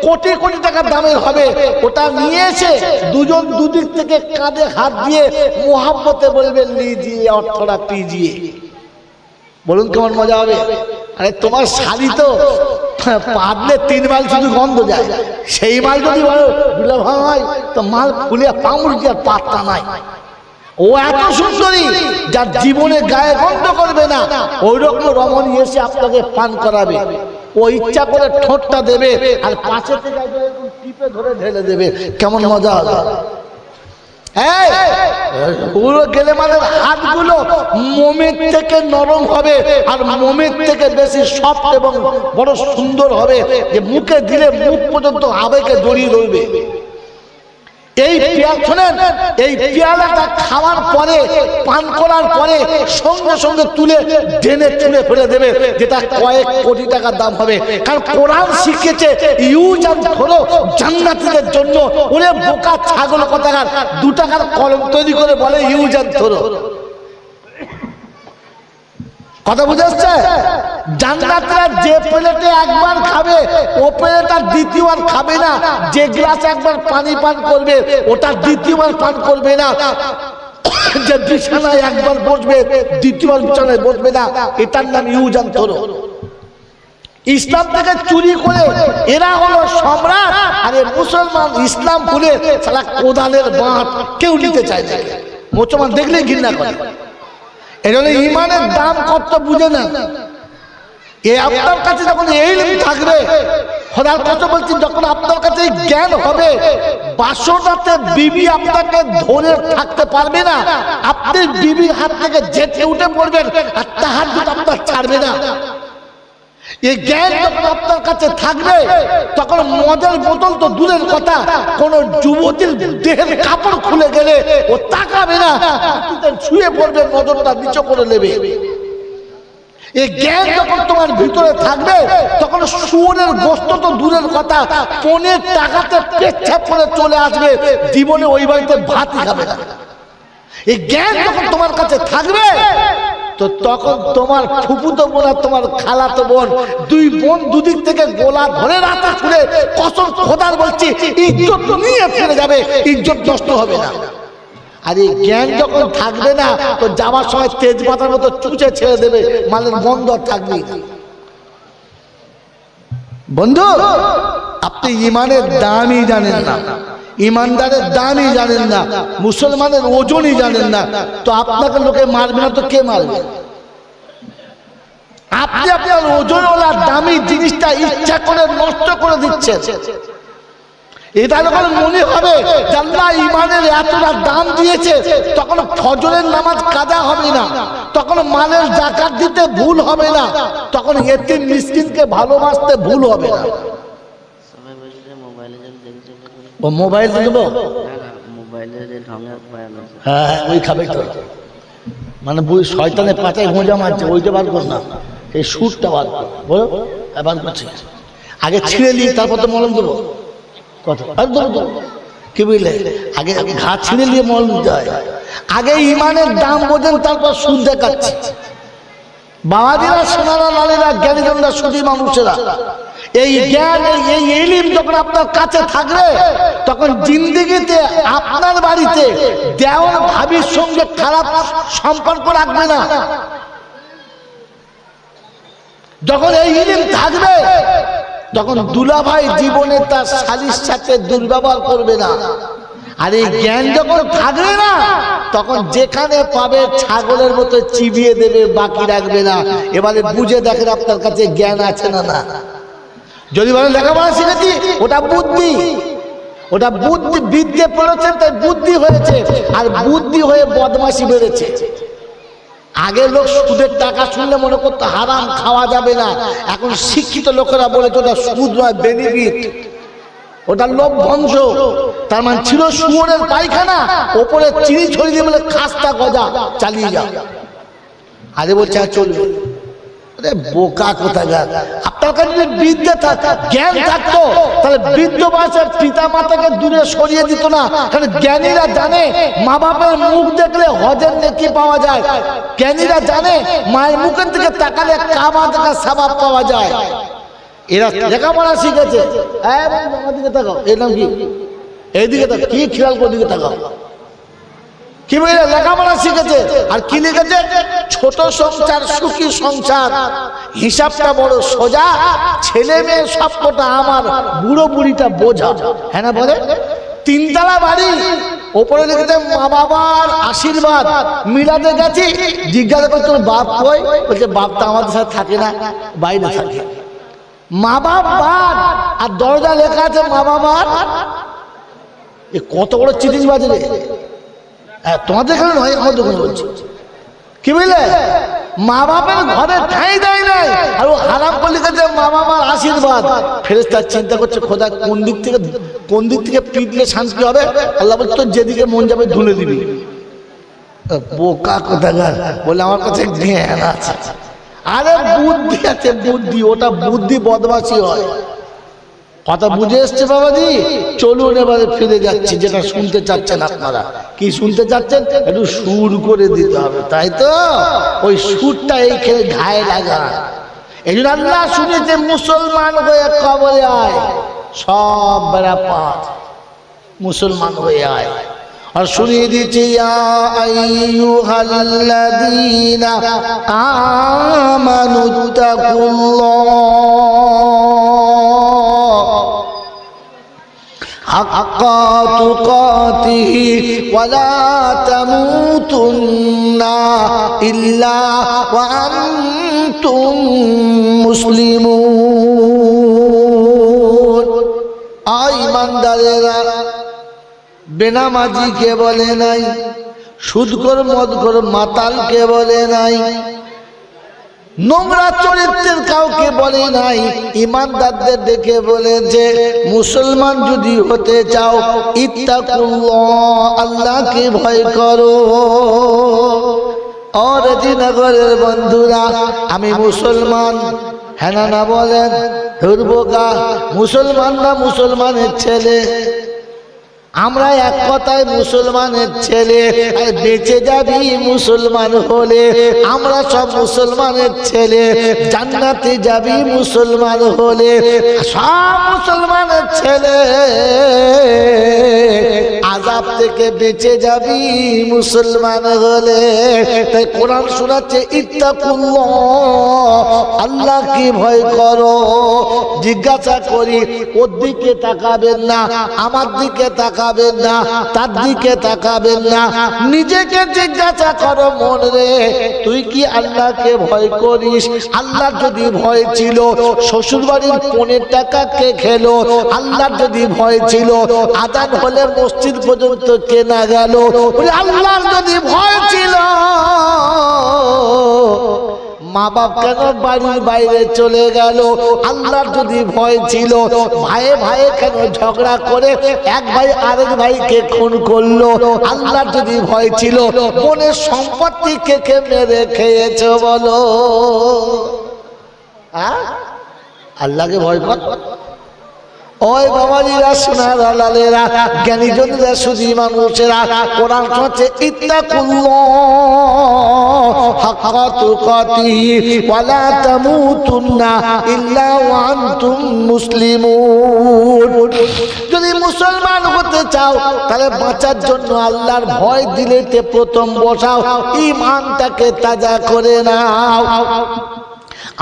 কোটি কোটি টাকার দামের হবে, ওটা নিয়ে এসে দুজন দুদিক থেকে কাঁধে হাত দিয়ে মোহাব্বতে বলবেন লিজিয়ে অর্থটা পিজিয়ে। বলুন কেমন মজা হবে? আরে তোমার শাড়ি তো পাতলে 3 মাইল শুধু গন্ধ যায়, সেই মাল যদি বলো দুলা ভাই, তো মাল ফুলে পামুর কি আর পাত্তা নাই। ও এত সুন্দরী যার জীবনে গায়ে গন্ধ করবে না, ওই রকম রমণী এসে আপনাকে পান করাবে। ও ইচ্ছা করে ঠোঁটটা দেবে, আর পাশে থেকে টিপে ধরে ঢেলে দেবে, কেমন মজা হবে। ওগুলো গেলে মানে হাতগুলো মোমের থেকে নরম হবে আর মোমের থেকে বেশি সফট এবং বড় সুন্দর হবে, যে মুখে দিলে মুখ পর্যন্ত আবেগে জড়িয়ে ধরবে। এই শোনেন, এই পেয়ালাটা খাওয়ার পরে, পান করার পরে সঙ্গে সঙ্গে তুলে ডেনে চুলে ফেলে দেবে, যেটা কয়েক কোটি টাকার দাম হবে। কারণ কোরআন শিখেছে ইউজ অ্যান্ড থ্রো জান্নাতীদের জন্য। ওরে বোকা ছাগল কথাকার, 2 টাকার কলম তৈরি করে বলে ইউজ অ্যান্ড থ্রো। কথা বুঝে আসছে? জান্নাতীরা যে প্লেটে একবার খাবে ও প্লেট আর দ্বিতীয়বার খাবে না। যে গ্লাসে একবার পানি পান করবে ওটা দ্বিতীয়বার পান করবে না। যে বিছানায় একবার বসবে দ্বিতীয়বার বিছানায় বসবে না। এটার নাম ইউজ অ্যান্ড থ্রো। ইসলাম থেকে চুরি করে এরা হলো সম্রাট, আর মুসলমান ইসলাম ভুলে সালা কোদালের বাঁট কেউ নিতে চায় না। মুসলমান দেখলেই ঘৃণা করে। এজন্য ইমানের দাম কত বুঝে না। আপনার কাছে যখন ইলম থাকবে, খোদার কথা বলছি, যখন আপনার কাছে জ্ঞান হবে, বাসনাতে বিবি আপনাকে ধরে থাকতে পারবে না। আপনি বিবির হাত থেকে জেতে উঠে পড়বেন আর তাহাজ্জুদ আপনার ছাড়বে না। এই জ্ঞান যখন আপনার কাছে থাকবে, তখন মদের বোতল তো দূরের কথা, কোন যুবতীর দেহের কাপড় খুলে গেলে ও তাকাবে না, শুয়ে পড়বে, নজরটা নিচু করে নেবে। এই জ্ঞান যখন তোমার ভিতরে থাকবে, তখন শুয়োরের গোশত তো দূরের কথা, 15 টাকাতে পেচ্ছাপ করে চলে আসবে, জীবনে ওই বাড়িতে ভাতই খাবে না। এই জ্ঞান যখন তোমার কাছে থাকবে, তো তখন তোমার ফুফুতো বোন আর তোমার খালাতো বোন, 2 বোন দুদিক থেকে গোলা ধরে রাতে ছুড়ে কসম খোদার বলছি ইজ্জত নিয়ে ফেলে যাবে, ইজ্জত নষ্ট হবে না। আর এই জ্ঞান যখন থাকবে না, তো যাওয়ার সময় তেজপাতার মতো চুচে ছেড়ে দেবে, মালের বন্ধ থাকবে। বন্ধু, আপনি ইমানের দামই জানেন না, ইমানদারের দামই জানেন না, মুসলমানের ওজনই জানেন না, তো আপনাকে লোকে মারবে না তো কে মারবে? আপনি আপনার ওজনওয়ালা দামি জিনিসটা ইচ্ছা করে নষ্ট করে দিচ্ছেন। এটা যখন মনে হবে আল্লাহ ইমানের এতটা দাম দিয়েছে, তখন ফজরের নামাজ কাজা হবে না, তখন মালের যাকাত দিতে ভুল হবে না, তখন এতিম মিসকিনকে ভালোবাসতে ভুল হবে না। ও মোবাইল দেবো, হ্যাঁ ওই খাবে তো, মানে শয়তানের পাতায় গোঁজা মারছে, ওইটা বার কর না, এই সুরটা বার কর, বলো বার করছি। আগে ছিঁড়ে নিই, তারপর তো মলম দেবো। কত কি বুঝলে? আগে ঘা ছিঁড়ে নিয়ে মলম দিতে হয়। আগে ইমানের দাম বোঝেন, তারপর সুদ দেখাচ্ছে। বাবাজিরা, সোনারা, লালেরা, জ্ঞানীজনরা, সুধী মানুষেরা, এই জ্ঞান, এই ইলম যখন আপনার কাছে থাকবে, তখন জিন্দেগিতে আপনার বাড়িতে দেওয়ার ভাবির সঙ্গে খারাপ সম্পর্ক রাখবে না। যখন এই ইলম থাকবে, তখন দুলাভাই জীবনে তার শালীর সাথে দুর্ব্যবহার করবে না। আর এই জ্ঞান যখন থাকবে না, তখন যেখানে পাবে ছাগলের মতো চিবিয়ে দেবে, বাকি রাখবে না। এবারে বুঝে দেখেন আপনার কাছে জ্ঞান আছে না না। যদি বলেন লেখাপড়া শিখেছি, ওটা বুদ্ধি, ওটা বুদ্ধি, বিদ্যে পড়েছেন তাই বুদ্ধি হয়েছে, আর বুদ্ধি হয়ে বদমাশি বেড়েছে। আগে লোক সুদের টাকা শুনলে মনে করতো হারাম, খাওয়া যাবে না। এখন শিক্ষিত লোকেরা বলেছে ওটা সুদ নয়, বেনিফিট, ওটা লভ্যাংশ। তার মানে ছিল শুয়োরের পায়খানা, ওপরে চিনি ছড়িয়ে দিয়ে বলে খাস্তা গজা, চালিয়ে যাও। আরে বলছে চলবে। বোকা কোথাকার, আপনার কাছে যদি বিদ্যা জ্ঞান থাকতো, তাহলে বৃদ্ধ বয়সের পিতা মাতাকে দূরে সরিয়ে দিত না। কারণ জ্ঞানীরা জানে মা বাপের মুখ দেখলে হজের নেকি পাওয়া যায়। জ্ঞানীরা জানে মায়ের মুখের দিকে তাকালে কাবা দেখা সওয়াব পাওয়া যায়। এরা লেখাপড়া শিখেছে। আমার দিকে তাকাও, এর নাম কি? এইদিকে তাকাও, কি খেয়াল করে দিকে তাকাও। কি বলে লেখাপড়া শিখেছে, আর কি লিখেছে? ছোট সংসার সুখী সংসার, হিসাবটা বড় সোজা, ছেলে মেয়ে সবকটা আমার, বুড়ো বুড়িটা বোঝা। হ্যাঁ না বলে? 3 তলা বাড়ি, ওপরে লিখেছে মা বাবার আশীর্বাদ। মিলাতে গেছি, জিজ্ঞাসা করছে তোর বাপ কই? বলছে বাপ তো আমাদের সাথে থাকে না, বাইরে থাকে। মা বাপ বাদ আর দরজা লেখা আছে মা বাবার। এ কত বড় চিটিং বাজে রে। তোমাদের এখানে নয়, আমাদের ওখানে বলছি। কি বুঝলে, মা বাপের ঘরে ঠাঁই দেয় নাই, আর ও হারাম করে লিখেছে মা বাবার আশীর্বাদ। ফেরেশতা চিন্তা করছে খোদা কোন দিক থেকে পিটলে শান্তি হবে। আল্লাহ বলছে তোর যেদিকে মন যাবে ধুলে দিবি। বোকা কোথাকার, বলে আমার কাছে জ্ঞান আছে। আরে বুদ্ধি আছে, বুদ্ধি, ওটা বুদ্ধি বদমাশি হয়। কথা বুঝে এসছে বাবাজি? চলুন এবারে ফিরে যাচ্ছি, যেটা শুনতে চাচ্ছেন আপনারা। কি শুনতে চাচ্ছেন? একটু সুর করে দিতে হবে, তাই তো? ওই সুরটা এই খেলে ঘায়ে লাগা। এই জন্য আল্লাহ শুনেছে মুসলমান হয়ে কবরে আয়, সব বেড়া পার, মুসলমান হয়ে আয়। আর শুনিয়ে দিচ্ছি ইয়া আইয়ুহাল্লাযীনা আমানুত্তাকুল্লাহ হাক্কা তুকাতিহি ওয়া লা তামুতুন্না ইল্লা ওয়া আনতুম মুসলিমুন। আয় ইমানদারেরা, বেনামাজিকে বলে নাই, সুদখোর মদখোর মাতালকে বলে নাই, নোংরা চরিত্রের কাউকে বলে নাই, ইমানদারদের দেখে বলেছে মুসলমান যদি হতে চাও ইত্তাকুল্লাহ, আল্লাহকে ভয় করো। ও রাজিনগরের বন্ধুরা, আমি মুসলমান, হ্যাঁ না বলেন? হুরবোকা মুসলমান না মুসলমানের ছেলে? আমরা এক কথায় মুসলমানের ছেলে। বেঁচে যাবি মুসলমান হলে, আমরা সব মুসলমানের ছেলে। জান্নাতে যাবি মুসলমান হলে, সব মুসলমানের ছেলে। আযাব থেকে বেঁচে যাবি মুসলমান হলে। তাই কোরআন শোনাচ্ছে ইত্তাকুল্লাহ, আল্লাহকে ভয় করো। জিজ্ঞাসা করি, ওর দিকে তাকাবেন না, আমার দিকে তাকাবেন না, তার দিকে তাকাবেন না। নিজেকে জিজ্ঞাসা করো, মন রে, তুই কি আল্লাহকে ভয় করিস? আল্লাহর যদি ভয় ছিল, শ্বশুর বাড়ির 15 টাকা কে খেলো? আল্লাহর যদি ভয় ছিল, আযান হলে মসজিদ পর্যন্ত কেনা গেল। আল্লাহর যদি ভয় ছিল, মা বাপ কেন বাড়ির বাইরে চলে গেল? আল্লাহর যদি ভয় ছিল, ভাইয়ে ভাইয়ে কেন ঝগড়া করে এক ভাই আরেক ভাইকে খুন করলো? আল্লাহর যদি ভয় ছিল, বোনের সম্পত্তি কে কে মেরে খেয়েছো বলো? আল্লাহকে ভয় কর। ওই বাবাজিরা, সোনার লালেরা, জ্ঞানীজনেরা, সুধী মানুষেরা, কোরআন শোনাচ্ছে ইত্তাকুল্লাহ হাক্কা তুকাতিহি ওয়া লা তামুতুন্না ইল্লা ওয়া আনতুম মুসলিমুন। যদি মুসলমান হতে চাও, তাহলে বাঁচার জন্য আল্লাহর ভয় দিলেতে প্রথম বসাও, ঈমানটাকে তাজা করে নাও।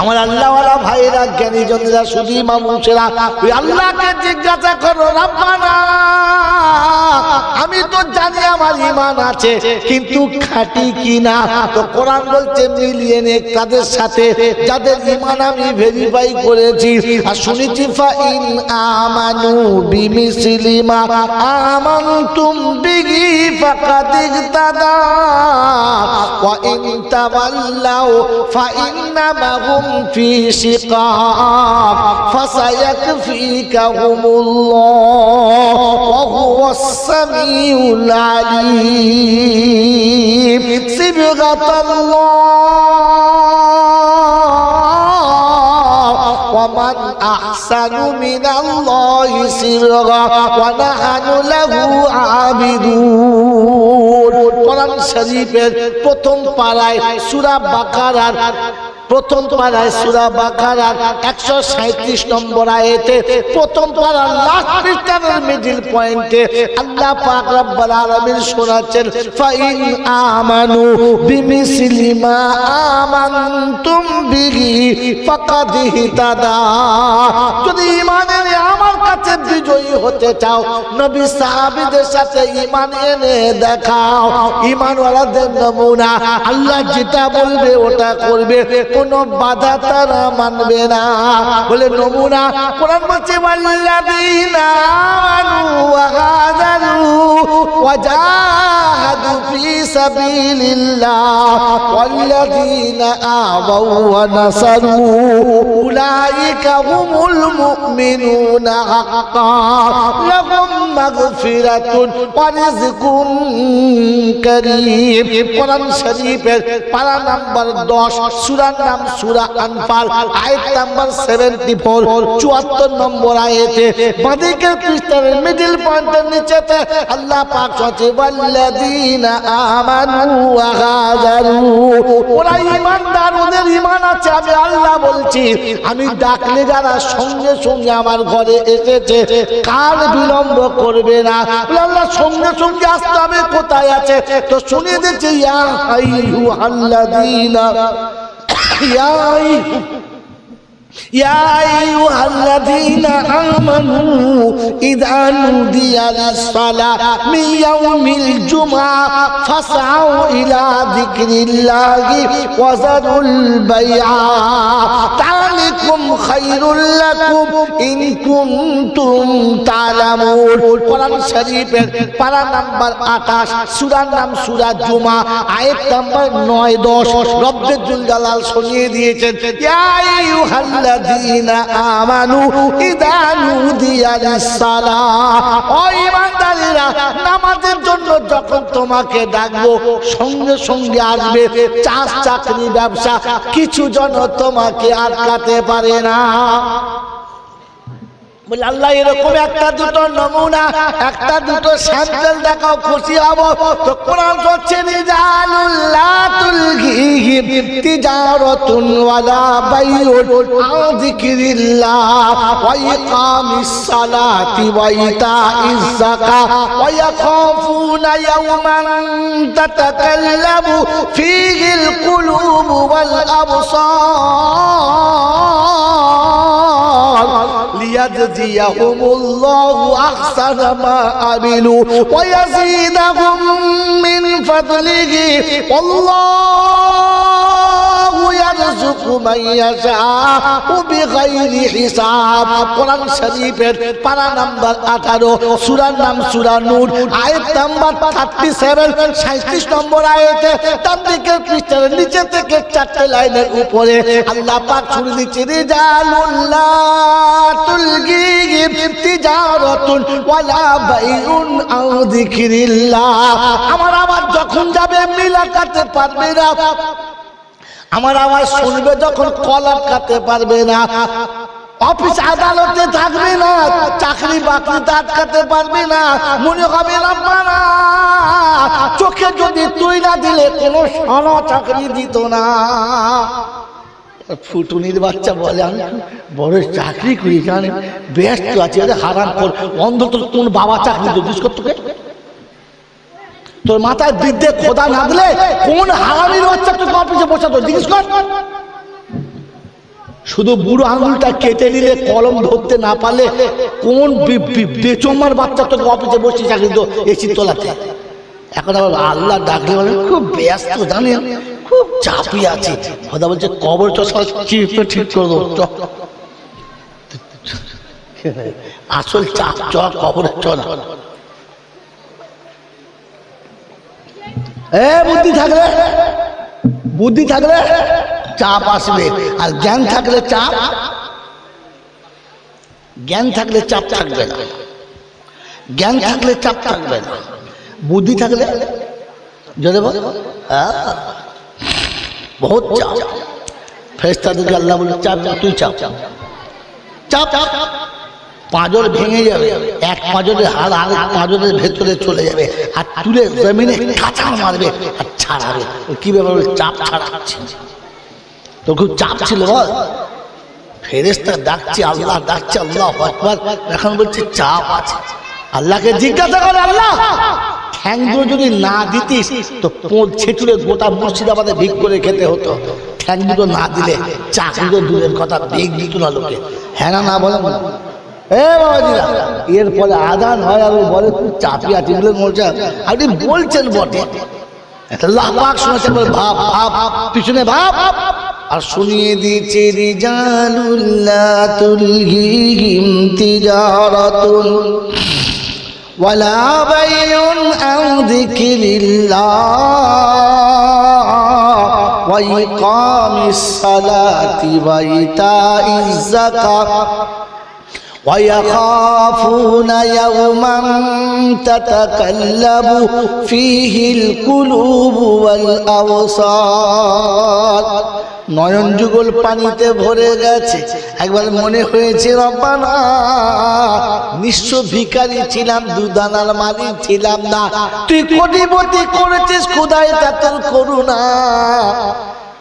আমার আল্লাহওয়ালা ভাইরা, জ্ঞানীজনেরা, সুধী মানুষেরা, ওই আল্লাহকে জিজ্ঞাসা করো, রাব্বানা, আমি তো জানি আমার ঈমান আছে, কিন্তু খাঁটি কিনা? তো কোরআন বলছে মিলিয়ে নে কাদের সাথে, যাদের ঈমান আমি ভেরিফাই করেছি। আর শুনেছি ফাইন আমানু বিমিসলি মা আমানতুম বিহি ফাকাদ ইহতাদা ওয়া ইন তাওয়াল্লাউ ফাইন্নামা হুম ফি শিকাক ফাসায়াকফিকাহুমুল্লাহ ওয়া হুয়াস সামিউল আলীম। সিবগাতাল্লাহ ওয়া মান আহসানু মিনাল্লাহি সিবগা ওয়া নাহনু লাহু আবিদুন। কোরআন শরীফের প্রথম পারায় সূরা বাকারার প্রথম পারায় সূরা বাকারার 137 নম্বর আয়াতে, প্রথম পারার লাস্ট পৃষ্ঠার মিডল পয়েন্টে আল্লাহ পাক রব্বুল আলামিন শোনাচ্ছেন ফাইন আমানু বিমিসলি মা আমানতুম বিহি ফাকাদ ইহতাদা। যদি ঈমানের আমার কাছে বিজয়ী হতে চাও, নবী সাহাবীদের সাথে ঈমান এনে দেখাও। ঈমানওয়ালাদের নমুনা, আল্লাহ যেটা বলবে ওটা করবে, কোনো বাধা তারা মানবে না। বলে নমুনা কোরআন বলছে ওয়াল্লাযীনা আমানু ওয়া হাজারু ওয়া জাহাদু ফি সাবিলিল্লাহ ওয়াল্লাযীনা আওয়াউ ওয়া নাসারু উলাইকা হুমুল মুমিনুনা হাক্কান লাহুম মাগফিরাতুন ওয়া রিজকুন কারীম। কোরআন শরীফের পারা নাম্বার 10, সূরার নাম সূরা আনফাল, আয়াত নাম্বার 74, 74 নম্বর আয়াতে বাঁদিকের পৃষ্ঠার মিডল পয়েন্টের নিচেতে আল্লাহ পাক বলছে ওয়াল্লাযীনা আমানু ওয়া হাজারু। ওরা ঈমানদার, ওদের ঈমান আছে। আমি আল্লাহ বলছি, আমি ডাকলে যারা সঙ্গে সঙ্গে আমার ঘরে এসেছে, কার বিলম্ব করবে না। আল্লাহ সঙ্গে সঙ্গে আসতে হবে, কোথায় আছে তো শুনিয়ে দিচ্ছে ইয়া আইয়ুহাল্লাযীনা يا أيها الذين آمنوا إذا نودي للصلاة من يوم الجمعة فاسعوا إلى ذكر الله وذروا البيع ذلكم خير لكم إن كنتم تعلمون। কোরআন শরীফের পারা নাম্বার 28, সূরার নাম সূরা জুমা, আয়াত নাম্বার 9, 10 রব্বুল জালাল শুনিয়ে দিয়েছেন ইয়া আইয়ুহাল্লাযীনা আমানু ইযা নুদিয়া লিস-সালাহ। ও ঈমানদারেরা, নামাজের জন্য যখন তোমাকে ডাকবো সঙ্গে সঙ্গে আসবে। চাষ, চাকরি, ব্যবসা কিছু জন তোমাকে আটকাতে পারে না। বলে আল্লাহ এরকম একটা দুটো নমুনা, একটা দুটো স্যাম্পল দেখাও, খুশি হব। তো কোরআন বলছে রিজালুল লা তুলহিহিম তিজারাতুন ওয়ালা বাইউন আন যিকরিল্লাহ ওয়া ইকামিস সালাতি ওয়া ইতাইজ যাকাত ওয়া ইয়াখাফুনা ইয়াওমান তাতাকাল্লামু ফীহিল কুলুবু ওয়াল আবসার লিয়াজজিয়াহুমুল্লাহু আহসানা মা আমিলু ওয়া ইয়াযীদাহুম মিন ফাদলিহি ওয়াল্লাহু ইয়ারযুকু মান ইয়াশাউ বিগাইরি হিসাব। কোরআন শরীফের পারা নাম্বার 18, সূরার নাম সূরা নূর, আয়াত নাম্বার 37, 37 নম্বর আয়াতে তার দিকের পৃষ্ঠার নিচে থেকে 4টে লাইনের উপরে আল্লাহ পাক শুনে দিচ্ছে রিজালুল লা তুলহিহিম তিজারাতুন ওয়ালা বাইউন আন যিকরিল্লাহ। আমার আওয়াজ যখন যাবে মিল আটকাতে পারবে না, আমার আওয়াজ শুনবে যখন কল আটকাতে পারবে না, অফিস আদালতে থাকবে না, চাকরি বাকরিতে আটকাতে পারবে না। মনে হবে রব্বানা চোখে যদি তুই না দিলে কোনো সারা চাকরি দিত না। ফুটুনির বাচ্চা বলে আমি বড় চাকরি করি, জানি ব্যস্ত আছে, হারাম কর অন্ধ। তোর কোন বাবা চাকরি দিস কর? তোকে তোর মাথায় বিদ্যে খোদা না দিলে কোন হারামির বাচ্চা তোকে অফিসে বসাতো জিজ্ঞেস কর। শুধু বুড়ো আঙুলটা কেটে নিলে কলম ধরতে না পারলে কোন বেচমার বাচ্চা তোকে অফিসে বসে চাকরি দিত এসি তোলাতে? এখন আবার আল্লাহ ডাকলে বলে খুব ব্যস্ত, জানি খুব চাপই আছে। খোদা বলছে কবর চিপে ঠিক করে দেবো, আসল চাপ চ কবরে চ না। বুদ্ধি থাকলে চাপ আসবে, আর জ্ঞান থাকলে চাপ, জ্ঞান থাকলে চাপ থাকবে না, জ্ঞান থাকলে চাপ থাকবে না, বুদ্ধি থাকলে যদি বল বহুত চাপ। ফেরেশতাদেরকে আল্লাহ বলে চাপ, তুই চাপ চাপ, পাঁজর ভেঙে যাবে, এক পাঁজরের হাড় আরেক পাঁজরের ভেতরে চলে যাবে, আর তুলে জমিনে কাঁচা মারবে আর ছাড়াবে। কি ব্যাপার? চাপ ছাড়াচ্ছে। তো খুব চাপ ছিল বল, ফেরেশতা ডাকছে, আল্লাহ ডাকছে, আল্লাহু আকবার। এখন বলছে চাপ আছে। আল্লাহকে জিজ্ঞাসা করে, আল্লাহ ঠ্যাংগুলো যদি না দিতিস তো ছেটুরে গোটা মুর্শিদাবাদে ভিক করে খেতে হতো। ঠ্যাংগুলো না দিলে চাকরিও দূরের কথা, বেগ দিত না লোকে। হ্যাঁ না বলেন না? বাবাজিরা, এরপরে আজান হয় আর বলে খুব চাপি আছে বলে বলছে। আপনি বলছেন বটে, আল্লাহ পাক শুনেছেন, ভাব ভাব পিছনে ভাব। আর শুনিয়ে দিয়েছে রিজালুল্লাহ তুলহিহিম তিজারাতুন ওয়ালা বাইউন আন যিকরিল্লাহ ওয়া ইকামিস সালাতি ওয়া ইতাইজ যাকাত ويخافون يوما تتقلب فيه القلوب والأبصار নয়ন যুগল পানিতে ভরে গেছে একবার মনে হয়েছে রব্বানা নিঃস্ব ভিখারি ছিলাম দুদানার মালিক ছিলাম না তুই কোটিপতি করেছিস খোদাই তা তোর করুণা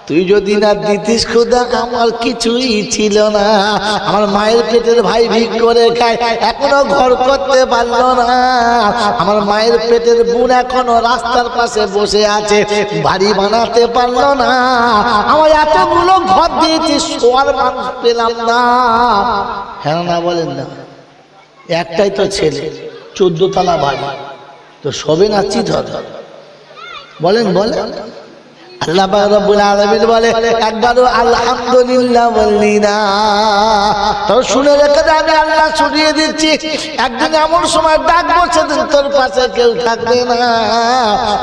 তুই যদি না দিতিস খোদা আমার কিছুই ছিল না আমার মায়ের পেটের ভাই ভিক করে খায় এখনো ঘর করতে পারলো না আমার মায়ের পেটের বোন এখনো রাস্তার পাশে বসে আছে বাড়ি বানাতে পারলো না আমার এতগুলো ঘর দিয়েছি শোয়ার মানুষ পেলাম না হ্যাঁ না বলেন না একটাই তো ছেলে 14 তলা বাড়ি তো সবে না চিত বলেন বলেন আল্লাহ পাক রব্বুল আলামিন বলে একবারও আলহামদুলিল্লাহ বললি না তো শুনে রেখে দে আমি আল্লাহ শুনিয়ে দিচ্ছি একদিন এমন সময় ডাকবো সেদিন তোর পাশে কেউ থাকবে না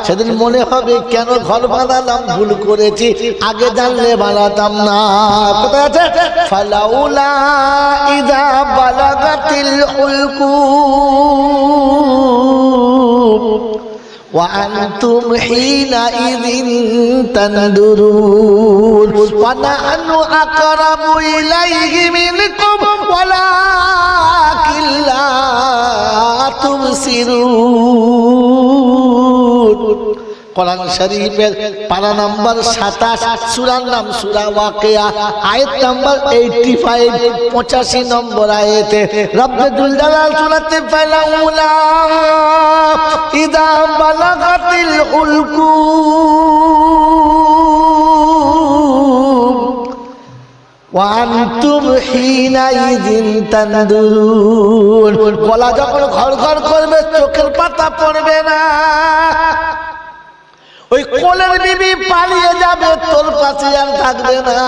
সেদিন মনে হবে কেন ঘর বানালাম ভুল করেছি আগে জানলে বানাতাম না কোথায় আছে ফালাউলা ইযা বালাগাতিল হুলকুম وأنتم حينئذ تنظرون ونحن أقرب إليه منكم ولكن لا تبصرون কোরআন শরীফের পারা নাম্বার 27 সূরার নাম সূরা ওয়াকিয়া আয়াত নাম্বার 85 85 নম্বর আয়াতে রব্বুল জালাল সূরাতে ফালাউলা ইযা বালাগাতিল হুলকুম ওয়া আনতুম হিনাইযিন তানদুরুন গলা যখন ঘর করবে চোখের পাতা পড়বে না ওই কোলের বিবি পালিয়ে যাবে তোর পাশে আর থাকবে না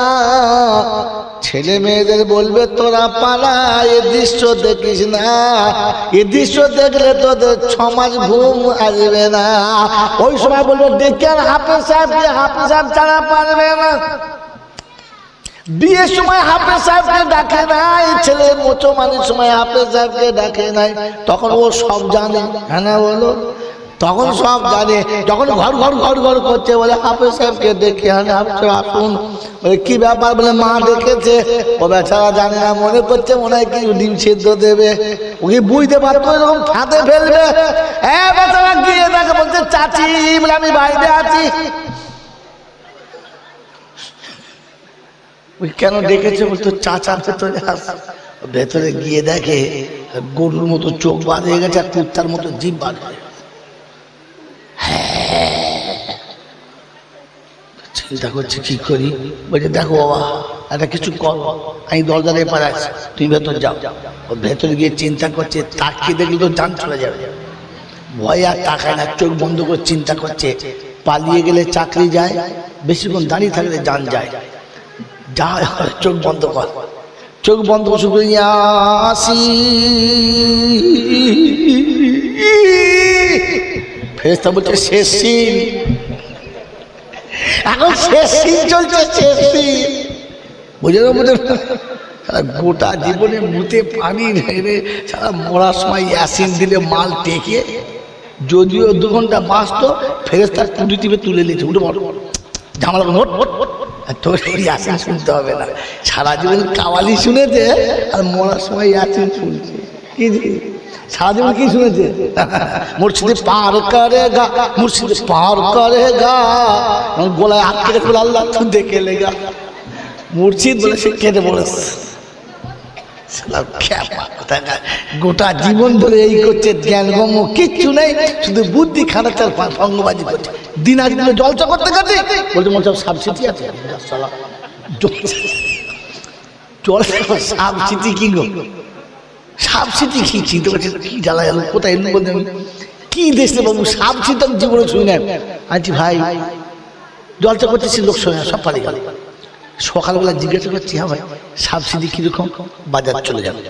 ছেলে মেয়েদের বলবে তোরা পালা এই দৃশ্য দেখিস না এই দৃশ্য দেখলে তোদের 6 মাস ঘুম আসবে না ওই সময় বলবে ডেকে হাফেজ সাহেবকে হাফেজ সাহেব ছাড়া পারবে না বিয়ের সময় হাফেজ সাহেবকে ডাকে নাই ছেলে মোচো মানির সময় হাফেজ সাহেবকে ডাকে নাই তখন ও সব জানে হ্যাঁ না বলো তখন সব জানে যখন ঘর করছে বলে হাফেজ সাহেবকে ডেকে আনে হাফেজ সাহেব আসুন বলে কি ব্যাপার বলে মা ডেকেছে ও বেচারা জানে না মনে করছে মনে হয় কি ডিম সেদ্ধ দেবে ওকে বুঝতে পারতো এরকম খাতে ফেলবে বেচারা গিয়ে দেখে বলছে চাচি বলে আমি বাইরে আছি ওই কেন ডেকেছে বলতো চাচা ভেতরে আস ভেতরে গিয়ে দেখে গরুর মতো চোখ বার হয়ে গেছে আর কুত্তার মতো জিভ বার হয়ে চিন্তা করছে কি করি বলছে দেখো বাবা একটা কিছু কর আমি দরজার এপারে আছি তুমি ভেতর যাও ও ভেতরে গিয়ে চিন্তা করছে তাকিয়ে দেখলে তো জান চলে যাবে ভয় আর তাকায় না চোখ বন্ধ করে চিন্তা করছে পালিয়ে গেলে চাকরি যায় বেশিক্ষণ দাঁড়িয়ে থাকলে জান যায় যা চোখ বন্ধ কর চোখ বন্ধ করে শুধু আসি ফেরেশতা বলছে শেষ সিন এখন শেষ সিন চলছে শেষ সিন বুঝে গোটা জীবনে মুতে পানি ঢেলে সারা মরার সময় ইয়াসিন দিলে মাল টেকে যদিও 2 ঘন্টা বাঁচতো ফেরেশতার টুটি টিপে তুলে নিয়েছে উঠে বড় ঝামেলা নোট তোর ইয়াসিন শুনতে হবে না সারা জীবন কাওয়ালি শুনেছে আর মরার সময় ইয়াসিন শুনছে কি সারা জীবন কি শুনেছে মুর্শিদে পার করেগা মুর্শিদে পার করেগা গলায় হাত কেটে বলে আল্লাহ তুই দেখে লেগা মুর্শিদ বলে সে কেটে বলেছে গোটা জীবন ধরে এই করছে জ্ঞানগম্য কিচ্ছু নেই শুধু বুদ্ধি খাটাচ্ছে ভঙ্গবাজি করছে দিন আজগুলো জলচা করতে করতে বলছে মনে সব সাবসিডি আছে জল সাবসিডি কি গো সাবসিডি কি চিন্তা করছে কি জ্বালা গেল কোথায় বলতে আমি কি দেখলে বাবু সাবসিডি আমি জীবনে শুনি না আছি ভাই জলচা করতেছি লোক শোনে সব পালিয়ে গেল সকালবেলা জিজ্ঞাসা করছি, হ্যাঁ ভাই সাবসিডি কিরকম? বাজার চলে যাবে।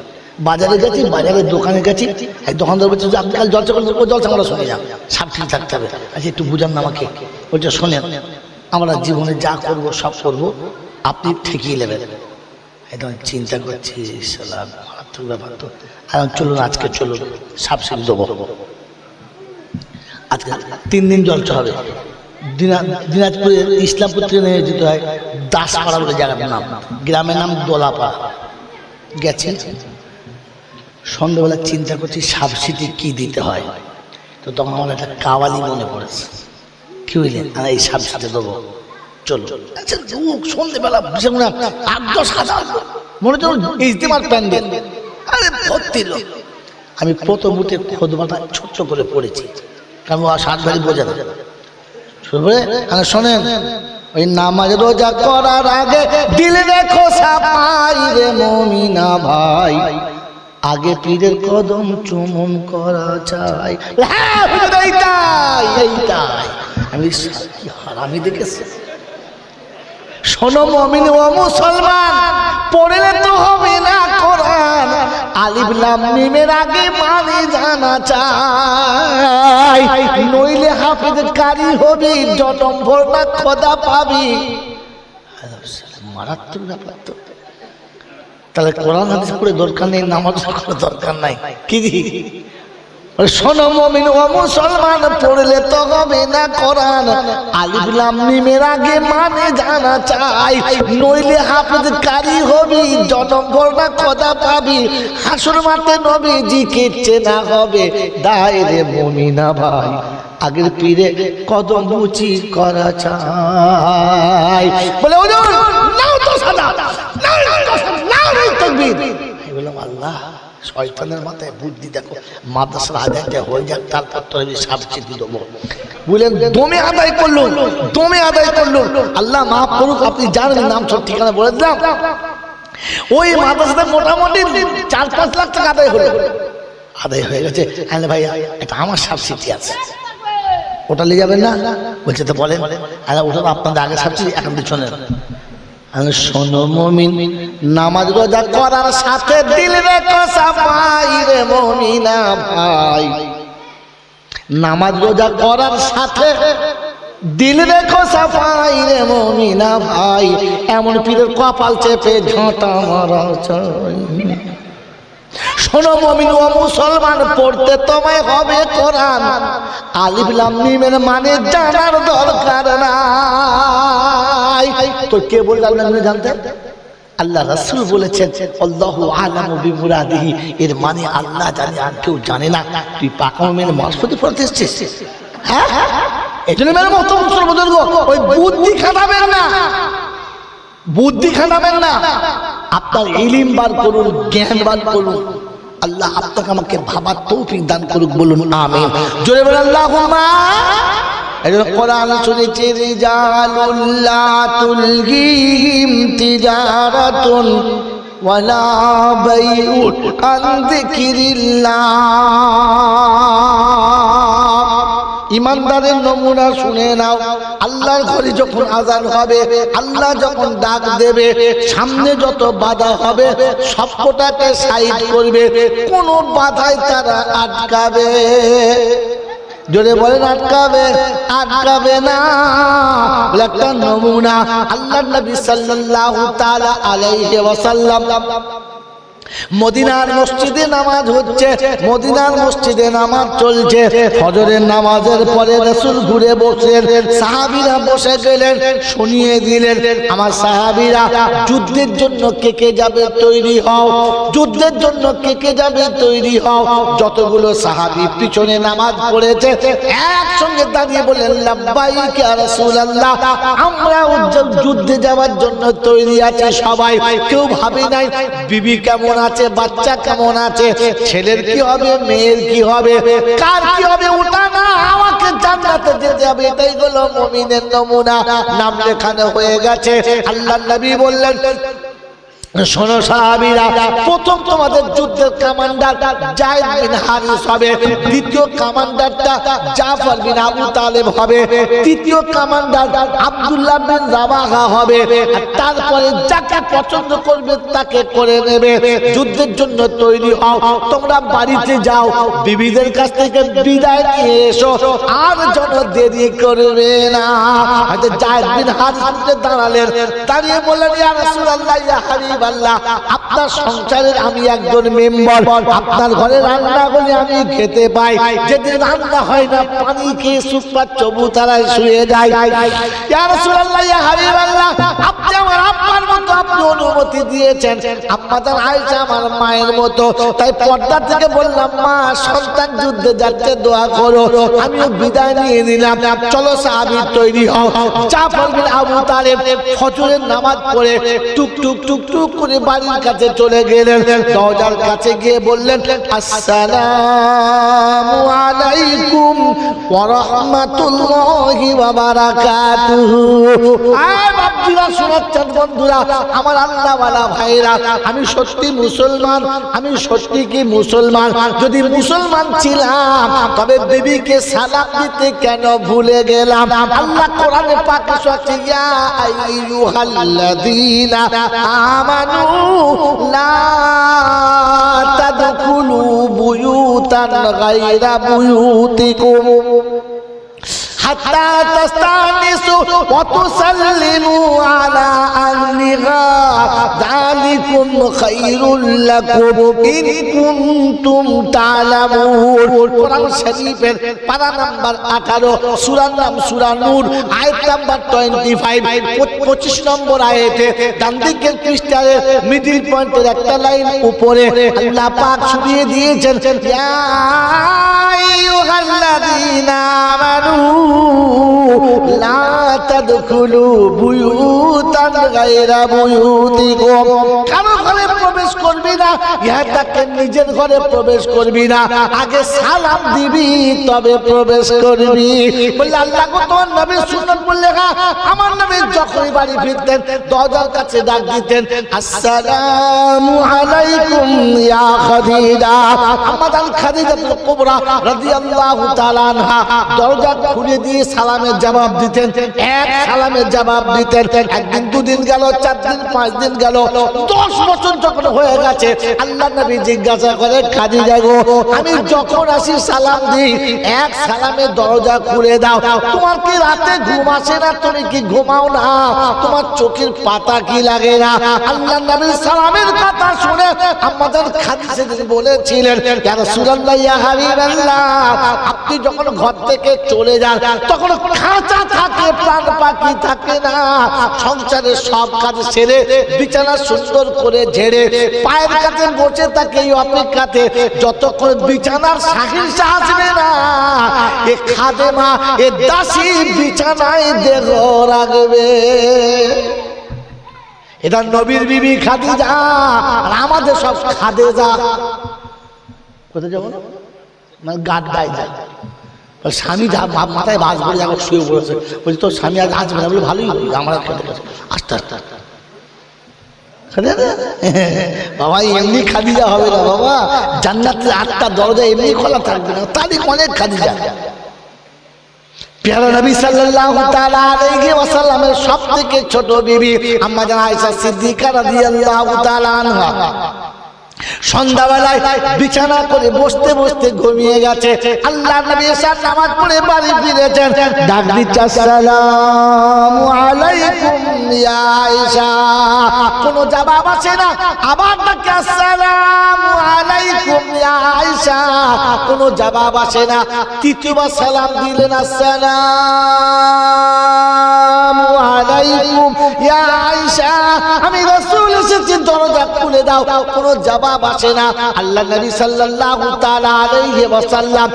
বাজারে গেছি, বাজারের দোকানে গেছি, এক দোকানদার বলছে যে আপনি কাল জলসা করবেন, ও জলসা আমরা শুনে যান, সাবসিডি থাকতে হবে। আচ্ছা একটু বুঝান না আমাকে। বলছে শোনেন, আমরা জীবনে যা করবো সব করবো, আপনি ঠেকিয়ে নেবেন। একদম চিন্তা করছি, মারাত্মক ব্যাপার তো। এখন চলুন আজকে চলুন সাবসিডি দেবো। আজকে 3 দিন জলসা হবে। দিনাজপুরে ইসলামপুর থেকে নিয়ে যেতে হয় দাসপাড়া বলে জায়গাটার নাম, গ্রামের নাম দোলাপাড়া। গেছি, সন্ধ্যাবেলা চিন্তা করছি সাবসিডি কি দিতে হয়। তো তখন আমার একটা কাওয়ালি মনে পড়েছে, কি বুঝলেন, এই সাবসিডি দেবো চলো। আচ্ছা সন্ধ্যেবেলা বিশাল 8-10 হাজার মনে হচ্ছে ইজতেমার প্যান্ডেল, আরে ভর্তি লোক। আমি প্রথম উঠে খোদবাটা ছোট্ট করে পড়েছি, কারণ ও 7 বাড়ি বোঝা না। শোনেন, ওই নামাজ রোজা করার আগে দিল রেখো সাফাই রে মুমিনা ভাই, আগে পীরের কদম চুমন করা চাই। হ্যাঁ এইটাই এইটাই আমি কি হারামি দেখেছি। শোনো মুমিন ও মুসলমান, পড়লে তো হবে না কোরআন, আলিফ লাম মিমের আগে মানে জানা চাই, নইলে হাফেজ কারি হবি, জটম্বর না খোদা পাবি। মারাত্মক ব্যাপার তো। তাহলে কোরআন হাদিস পড়ে দরকার নেই, নামাজ পড়ার দরকার নাই। কি শোনো মুমিন ও মুসলমান, পড়লে তো হবে না কোরআন, আলিফ লাম মিমের আগে মানে জানা চাই, নইলে হাফেজ কারি হবি, জনম্বর না খোদা পাবি, হাসর মাঠে নবীজিকে চেনা হবে দায় রে মুমিনা ভাই, আগের পীরে কদম উঁচি করা চাই। বলে হুজুর নাও তো সাদা, নাও তাকবীর। বললাম আল্লাহ, শয়তানের মাথায় বুদ্ধি দেখো, মাদ্রাসার আদায়টা হয়ে যাক, তারপর তো আমি সাবসিডি দেবো। বললেন দমে আদায় করলো, দমে আদায় করলো। আল্লাহ মাফ করুক, আপনি জানেন নাম সব ঠিকানা বলে দিলাম। ওই মাদ্রাসাতে মোটামুটি 4-5 লাখ টাকা আদায় হলো। আদায় হয়ে গেছে। হ্যাঁ ভাই, এটা আমার সাবসিডি আছে, ওটা নিয়ে যাবেন না? বলছে তো বলেন। ওটা আপনাদের আগে সাবসিডি, এখন পিছনে। শোনো মুমিন, নামাজ রোজা করার সাথে দিল রেখো সাফাই রে মুমিনা ভাই, নামাজ রোজা করার সাথে দিল রেখো সাফাই রে মুমিনা ভাই, এমন পীরের কপাল চেপে ঝাঁটা মারা চাই। শোনো মুমিন ও মুসলমান, পড়তে তোমায় হবে কোরআন, আলিফ লাম মিমের মানে জানার দরকার নাই। তো কে বললেন আপনি জানতেন? আল্লাহ রাসূল বলেছেন আল্লাহু আ'লামু বিমুরাদিহি, এর মানে আল্লাহ জানে, আর কেউ জানে না। তুই পাকা মুমিনের মাসফতি পড়তে এসেছিস, হ্যাঁ? এজন্য মেরে মহতরম মুসলমান, ওই বুদ্ধি খাটাবেন না, বুদ্ধি খাটাবেন না। আপনার ইলম বার করুন, জ্ঞান বার করুন। আল্লাহ আপনাকে আমাকে ভাবার তৌফিক দান করুক, বলুন আমিন। জোরে বলেন আল্লাহুম্মা। এজন্য কোরআন শুনেছি, রিজালুল্লাহ তুলহিহিম তিজারাতুন ওয়ালা বাইউন আন যিকরিল্লাহ। ইমানদারের নমুনা শুনে নাও। আল্লাহর ঘরে যখন আজান হবে, আল্লাহ যখন ডাক দেবে, সামনে যত বাধা হবে সবকটাকে সাইড করবে, কোন বাধায় তারা আটকাবে। জোরে বলেন আটকাবে, আটকাবে না। একটা নমুনা, আল্লাহর নবী সাল্লাল্লাহু তাআলা আলাইহি ওয়াসাল্লাম মদিনার মসজিদে নামাজ হচ্ছে, মদিনার মসজিদে নামাজ চলছে। ফজরের নামাজের পরে রাসূল ঘুরে বসলেন, সাহাবীরা বসে গেলেন, শুনিয়ে দিলেন আমার সাহাবীরা, যুদ্ধের জন্য কে কে যাবে তৈরি হও, যুদ্ধের জন্য কে কে যাবে তৈরি হও। যতগুলো সাহাবী পিছনে নামাজ পড়েছে একসঙ্গে দাঁড়িয়ে বললেন লাব্বাইক ইয়া রাসূলুল্লাহ, আমরা যুদ্ধে যাওয়ার জন্য তৈরি আছি সবাই। কেউ ভাবে নাই বিবি কেমন আছে, বাচ্চা কেমন আছে, ছেলের কি হবে, মেয়ের কি হবে, কার কি হবে, ওটা না, আমাকে জান্নাতে যেতে হবে। এটাই হলো মুমিনের নমুনা। নাম লেখানো হয়ে গেছে। আল্লাহর নবী বললেন শোনো সাহাবীরা, প্রথম তোমাদের যুদ্ধের কমান্ডার যায়েদ বিন হারিস হবে, দ্বিতীয় কমান্ডারটা জাফর বিন আবু তালেব হবে, তৃতীয় কমান্ডার আব্দুল্লাহ বিন রাওয়াহা হবে, আর তারপরে যাকে পছন্দ করবে তাকে করে নেবে। যুদ্ধের জন্য তৈরি হও, তোমরা বাড়িতে যাও, বিবিদের কাছ থেকে বিদায় নিয়ে এসো, আর যেন দেরি করবে না। হয়তো যায়েদ বিন হারিস দাঁড়ালেন, দাঁড়িয়ে বললেন, ইয়া রাসূলুল্লাহ, ইয়া হাবিব আল্লাহ, আপনার সংসারের আমি একজন মেম্বার, আপনার ঘরে রান্না করে আমি খেতে পাই, যেদিন রান্না হয় না পানি খেয়ে সুপার চবুতরায় শুয়ে যায়। ইয়া রাসূলুল্লাহ, ইয়া হাবিব আল্লাহ, আপনি আমার আব্বার মতো, আপনি অনুমতি দিয়েছেন, আমাদের আয়েশা আমার মায়ের মতো, তাই পর্দা থেকে বললাম, মা সন্তান যুদ্ধে যাচ্ছে, দোয়া করো। আমিও বিদায় নিয়ে নিলাম। চলো সাহাবী তৈরি হও। জাফর বিন আবু তালেব ফজরের নামাজ পড়ে টুক টুক টুক টুক করে বাড়ির কাছে চলে গেলেন। দরজার কাছে গিয়ে বললেন, আসসালামু আলাইকুম ওয়া রাহমাতুল্লাহি ওয়া বারাকাতুহু। আয় বাপজিরা, শোনাচ্ছেন বন্ধুরা, আমার আল্লাহওয়ালা ভাইরা, আমি সত্যি মুসলমান, আমি সত্যি কি মুসলমান? যদি মুসলমান ছিলাম তবে বিবিকে সালাম দিতে কেন ভুলে গেলাম? আল্লাহ কোরআনে পাকে বলছে, ইয়া আইয়ুহাল্লাযীনা আমানু লা তাদখুলু বুয়ুতান গায়রা বুয়ুতিকুম হাত্তা তাস্তানিসু ওয়া তুসাল্লিমু আলা আহলিহা, যালিকুম খায়রুল লাকুম ইন কুনতুম তা'লামুন। কোরআন শরীফের পারা নাম্বার 18, সূরার নাম সূরা নূর, আয়াত নাম্বার 25, 25 নম্বর আয়াতে ডান দিকের পৃষ্ঠার মিডল পয়েন্টের একটা লাইন উপরে আল্লাহ পাক শুনিয়ে দিয়েছেন, ইয়া আইয়ুহাল্লাযীনা আমানু লা তাদখুলু বুয়ুতান গায়রা বুয়ুতিকুম। কারো ঘরে প্রবেশ করবি না, ইহাটাকে নিজের ঘরে প্রবেশ করবি না, আগে সালাম দিবি তবে প্রবেশ করবি। বললে আল্লাহ গো, তোমার নবীর সুন্নাত বললে, আমার নবী যখনই বাড়ি ফিরতেন দরজার কাছে ডাক দিতেন, আসসালামু আলাইকুম ইয়া খাদিজা। আমাদের খাদিজাতুল কুবরা রাদিয়াল্লাহু তাআলা আনহা দরজা খুলে দিয়ে সালামের জবাব দিতেন, এক সালামের জবাব দিতেন। একদিন, দুদিন গেল, 4 দিন, 5 দিন গেল, 10 বছর যখন হয়ে গেছে, আল্লাহ নবী জিজ্ঞাসা করে, খাদিজা গো, আমি যখন আসি সালাম দিই, এক সালামে দরজা খুলে দাও, তোমার কি রাতে ঘুম আসে না? তুমি কি ঘুমাও না? তোমার চোখের পাতা কি লাগে না? আল্লাহ নবীর সালামের কথা শুনে আমাদের খাদিজা বলেছিলেন, ইয়া রাসূলুল্লাহ, ইয়া হাবিবাল্লাহ, আপনি যখন ঘর থেকে চলে যান তখন খাঁচা থাকে, প্রাণ পাখি থাকে না। সংসারের সব কাজ সেরে বিছানা সুন্দর করে ঝেড়ে পায়ের কাছে বসে থাকে এই অপেক্ষাতে, যতক্ষণ বিছানার সাহিংসা আসবে না, এ খাদেমা, এ দাসী বিছানায় দেহ রাখবে। এটা নবীর বিবি খাদিজা, আর আমাদের সব খাদেজা। কোথায় যাবো না, মানে গাড গায়ে যায়। স্বামী মাথায় বাস করে যাবো, শুয়ে পড়েছে, বলছি তোর স্বামী আজ আসবে না? বলে ভালোই আমরা আস্তে আস্তে বাবা, এমনি খাদিজা হবে না বাবা, জান্নাতের 8টা দরজা এমনি খোলা থাকবে না, তারই অনেক খাদিজা। প্যারা নবী সাল্লাল্লাহু তাআলা আলাইহি ওয়াসাল্লামের সবথেকে ছোট বিবি আম্মা জান আয়েশা সিদ্দিকা রাদিয়াল্লাহু তাআলা আনহা সন্ধ্যাবেলায় বিছানা করে বসতে বসতে ঘুমিয়ে গেছে। আল্লাহ নবী এশার নামাজ পড়ে বাড়ি ফিরেছেন, ডাক দিচ্ছে, আসসালামু আলাইকুম ইয়া আয়েশা। কোনো জবাব আসে না, আবার ডাকে, আসসালামু আলাইকুম ইয়া আয়েশা। কোনো জবাব আসে না, তৃতীয়বার সালাম দিলেন, আসসালামু আলাইকুম ইয়া আয়েশা, আমি রাসূল এসেছি, দরজা খুলে দাও। কোনো জবাব আসে না। আল্লাহ নবী সাল্লাল্লাহু তাআলা আলাইহি ওয়াসাল্লাম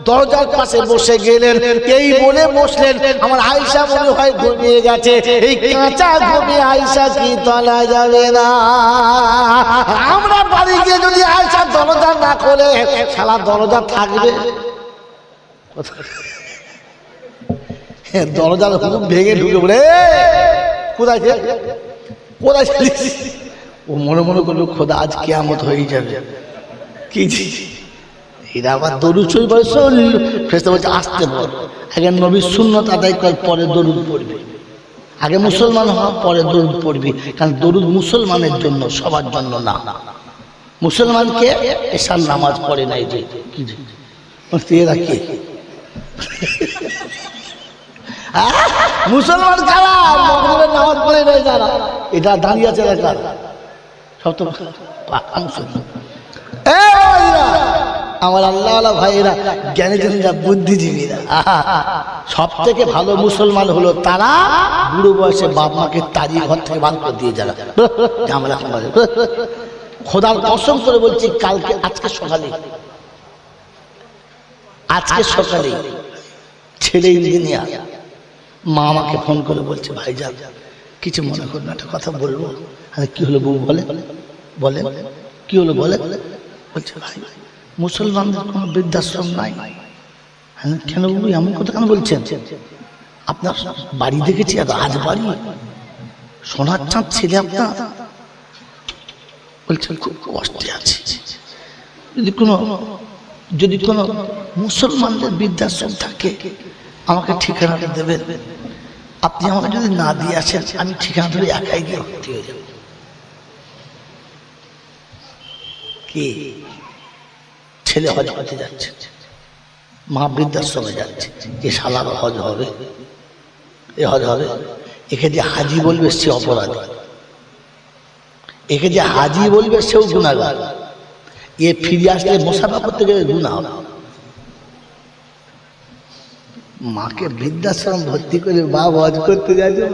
দরজার পাশে বসে গেলেন, এই বলে বসলেন, আমার আয়েশা মনে হয় ঘুমিয়ে গেছে, এই কাঁচা ঘুমে আয়েশা কি তোলা যাবে না? আমরা বাড়ি গিয়ে যদি আয়েশা দরজা না খোলে, শালা দরজা থাকবে? দরজার হুকুম ভেঙে ঢুকে বলে, কোথায় কোথায় ও মনে মনে করলো খোদা আজ কিয়ামত হয়ে যাবে। কি এরা আবার দরুদ শরীফ বলছে, ফেরেশতা বলছে আসতে বল, আগে নবীর সুন্নত আদায় কর, পরে দরুদ পড়বি। আগে মুসলমান হ, পরে দরুদ পড়বি। কারণ দরুদ মুসলমানের জন্য, সবার জন্য না। মুসলমানকে এশার নামাজ পড়ে নাই যে কি এরা কি মুসলমান কারা? মাগরিবের নামাজ পড়ে নাই যারা, এটা দাঁড়িয়ে আছে এরা সব তো পাকা মুসলমান। আমার আল্লাহ ভাইয়েরা, জ্ঞানীজনীরা, বুদ্ধিজীবীরা, সব থেকে ভালো মুসলমান হলো তারা বুড়ো বয়সে বাপ মাকে তাড়িয়ে ঘর থেকে বার করে দিয়ে যারা ঝামেলা। খোদার কসম করে বলছি, কালকে আজকে সকালে ছেলে ইঞ্জিনিয়ার, মা আমাকে ফোন করে বলছে ভাইজান কিছু মনে করুন, একটা কথা বলবো। আরে কি হলো বউ? বলে বলে কি হলো বলে? বলছে ভাই মুসলমানদের কোনো বৃদ্ধাশ্রম নাই। কেন বাবু এমন কথা কেন বলছেন? আপনার বাড়ি দেখেছি, আজ বাড়ি সোনার চাঁদ ছেলে আপনার। বলছেন খুব কষ্টে আছে, যদি কোনো মুসলমানদের বৃদ্ধাশ্রম থাকে আমাকে ঠিকানাটা দেবেন। আপনি আমাকে যদি না দিয়ে আসেন আমি ঠিকানা ধরে একাই গিয়ে ভর্তি হয়ে যাব। কি ছেলে হজ হতে যাচ্ছে, মা বৃদ্ধাশ্রমে যাচ্ছে, যে শালার হজ হবে, এ হজ হবে। একে যে হাজি বলবে সে অপরাধী, একে যে হাজি বলবে সেও গুনাহগার। এ ফিরে আসলে মোসাফা করতে গেলে গুনাহ হবে। মাকে বৃদ্ধাশ্রম ভর্তি করে বাবা হজ করতে যাচ্ছে,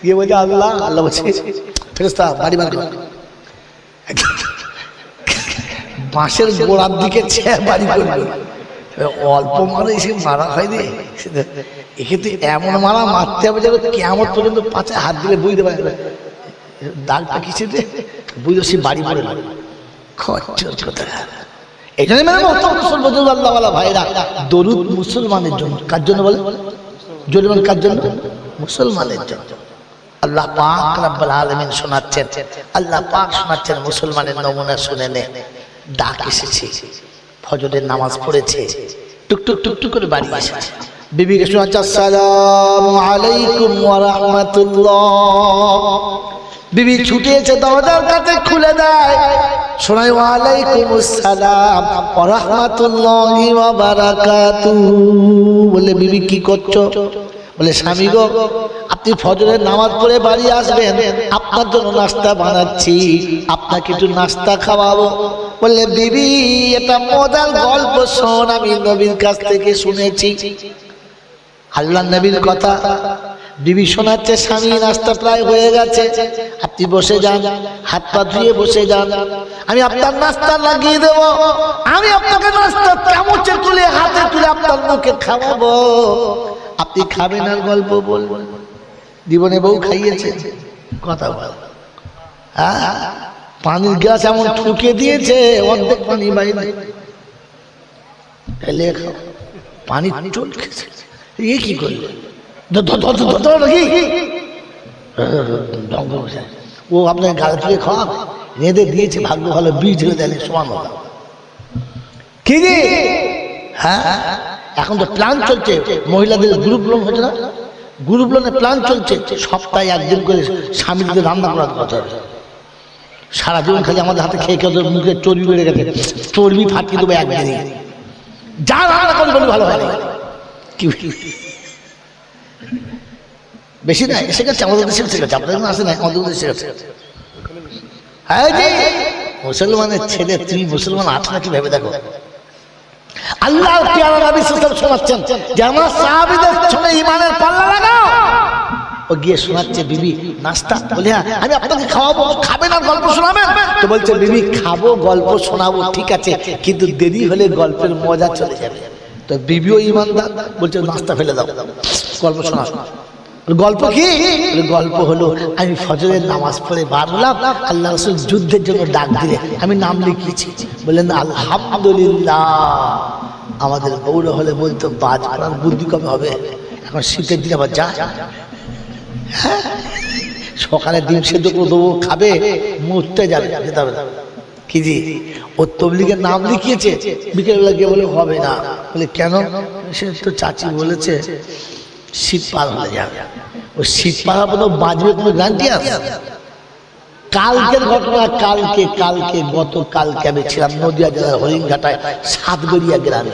গিয়ে বলছে আল্লাহ, আল্লাহ বলছে ফেরেশতা বাড়ি বার কর, বাঁশের গোড়ার দিকে বাড়ি করবে। অল্প মারা এসে মারা হয়নি, এক্ষেত্রে এমন মারা মারতে হবে যেন কিয়ামত পর্যন্ত পাছে হাত দিলে বুঝতে পারবে দাগটা কিসেতে, বুঝলো সে বাড়ি পড়ে না। এখানে আল্লাহওয়ালা ভাইরা, দরুদ মুসলমানের জন্য। কার জন্য বলে? জরিমান কার জন্য? মুসলমানের জন্য। আল্লাহ পাক রব্বুল আলামিন শোনাচ্ছেন, আল্লাহ পাক শোনাচ্ছেন মুসলমানের নমুনা শুনে নে। ডাক এসেছে, ফজরের নামাজ পড়েছে, টুকটুক টুকটুক করে বাড়ি এসেছে। বিবিকে শোনাচ্ছে আসসালামু আলাইকুম ওয়া রাহমাতুল্লাহ। বিবি ছুটে এসে দরজার কাছে খুলে দেয়, শোনায় ওয়ালাইকুম আসসালাম ওয়া রাহমাতুল্লাহি ওয়া বারাকাতুহু। বলে বিবি কি করছো? বলে স্বামী গো, আপনি ফজরের নামাজ পড়ে বাড়ি আসবেন, আপনার জন্য নাস্তা বানাচ্ছি, আপনাকে একটু নাস্তা খাওয়াবো। বললে বিবি এটা মজার গল্প শোন, আমি নবীর কাছ থেকে শুনেছি, আল্লাহ নবীর কথা। বিবি শোনাচ্ছে, স্বামী নাস্তা প্রায় হয়ে গেছে, আপনি বসে যান, হাত পা ধুয়ে বসে যান, আমি আপনার নাস্তা লাগিয়ে দেব, আমি আপনাকে নাস্তা চামচে তুলে হাতে তুলে আপনার মুখে খাওয়াবো, আপনি খাবেন আর গল্প বলবেন। জীবনে বউ খাইয়েছে কথা বল, হ্যাঁ পানির গ্লাস এমন ঠুকে দিয়েছে অর্ধেক পানি বাইরে, পানি চলছে, এ কি করলে ও আপনাকে গালে তুলে খাওয়া রেঁধে দিয়েছে, ভাগ্য ভালো বীজ ঢেলে দেয় সমান হলো। কি রে? হ্যাঁ এখন তো প্ল্যান চলছে, মহিলাদের গ্রুপ লোন হচ্ছে না, গ্রুপ লোনের প্ল্যান চলছে, সপ্তাহে একদিন করে স্বামীদের রান্না করার কথা। সারা জীবন খালি আমাদের হাতে খেয়ে খেয়ে মুখে চর্বি বেড়ে গেছে, চর্বি ফাটিয়ে দেবো একদিনে, যা রান্না করে বলি ভালো হয় না। কি বেশি না এসে গেছে আমাদের দেশে, এসে গেছে আপনাদের আসে না, আমাদের দেশে গেছে। হ্যাঁ জি, মুসলমানের ছেলে তুমি মুসলমান আছো নাকি ভেবে দেখো। আল্লাহ পেয়ারা নবী সাল্লাল্লাহু আলাইহি ওয়াসাল্লাম শোনাচ্ছেন যে আমার সাহাবীদের সঙ্গে ঈমানের পাল্লা লাগাও। ও গিয়ে শোনাচ্ছে বিবি নাস্তা, বলে আমি আপনাকে খাওয়াবো, খাবেন আর গল্প শোনাবেন? তো বলছে বিবি খাবো গল্প শোনাবো ঠিক আছে, কিন্তু দেরি হলে গল্পের মজা চলে যাবে। তো বিবিও ঈমানদার, বলছে নাস্তা ফেলে দাও, গল্প শোনা। গল্প কি? গল্প হলো আমি ফজরের নামাজ পড়ে বার হলাম, আল্লাহ রাসূল যুদ্ধের জন্য ডাক দিলে আমি নাম লিখিয়েছি। বললেন আলহামদুলিল্লাহ। আমাদের বউরা হলে বলতো বাজ পড়ার বুদ্ধি কবে হবে, এখন শীতের দিনে আবার যা সকালে ডিম সেদ্ধ করে দেবো, খাবে, মরতে যাবে, যেতে হবে না। কি জি, ও তবলিগের নাম লিখিয়েছে, বিকেলবেলা গিয়ে বলে হবে না। বলে কেন? সে তো চাচি বলেছে শীত পার হয়ে যাবে। ওই শীত পার হবে তো বাঁচবে, কোনো গ্যারান্টি আছে? কালকের ঘটনা, কালকে গতকালকে আমি ছিলাম নদিয়া জেলার হরিণঘাটায় সাতগড়িয়া গ্রামে।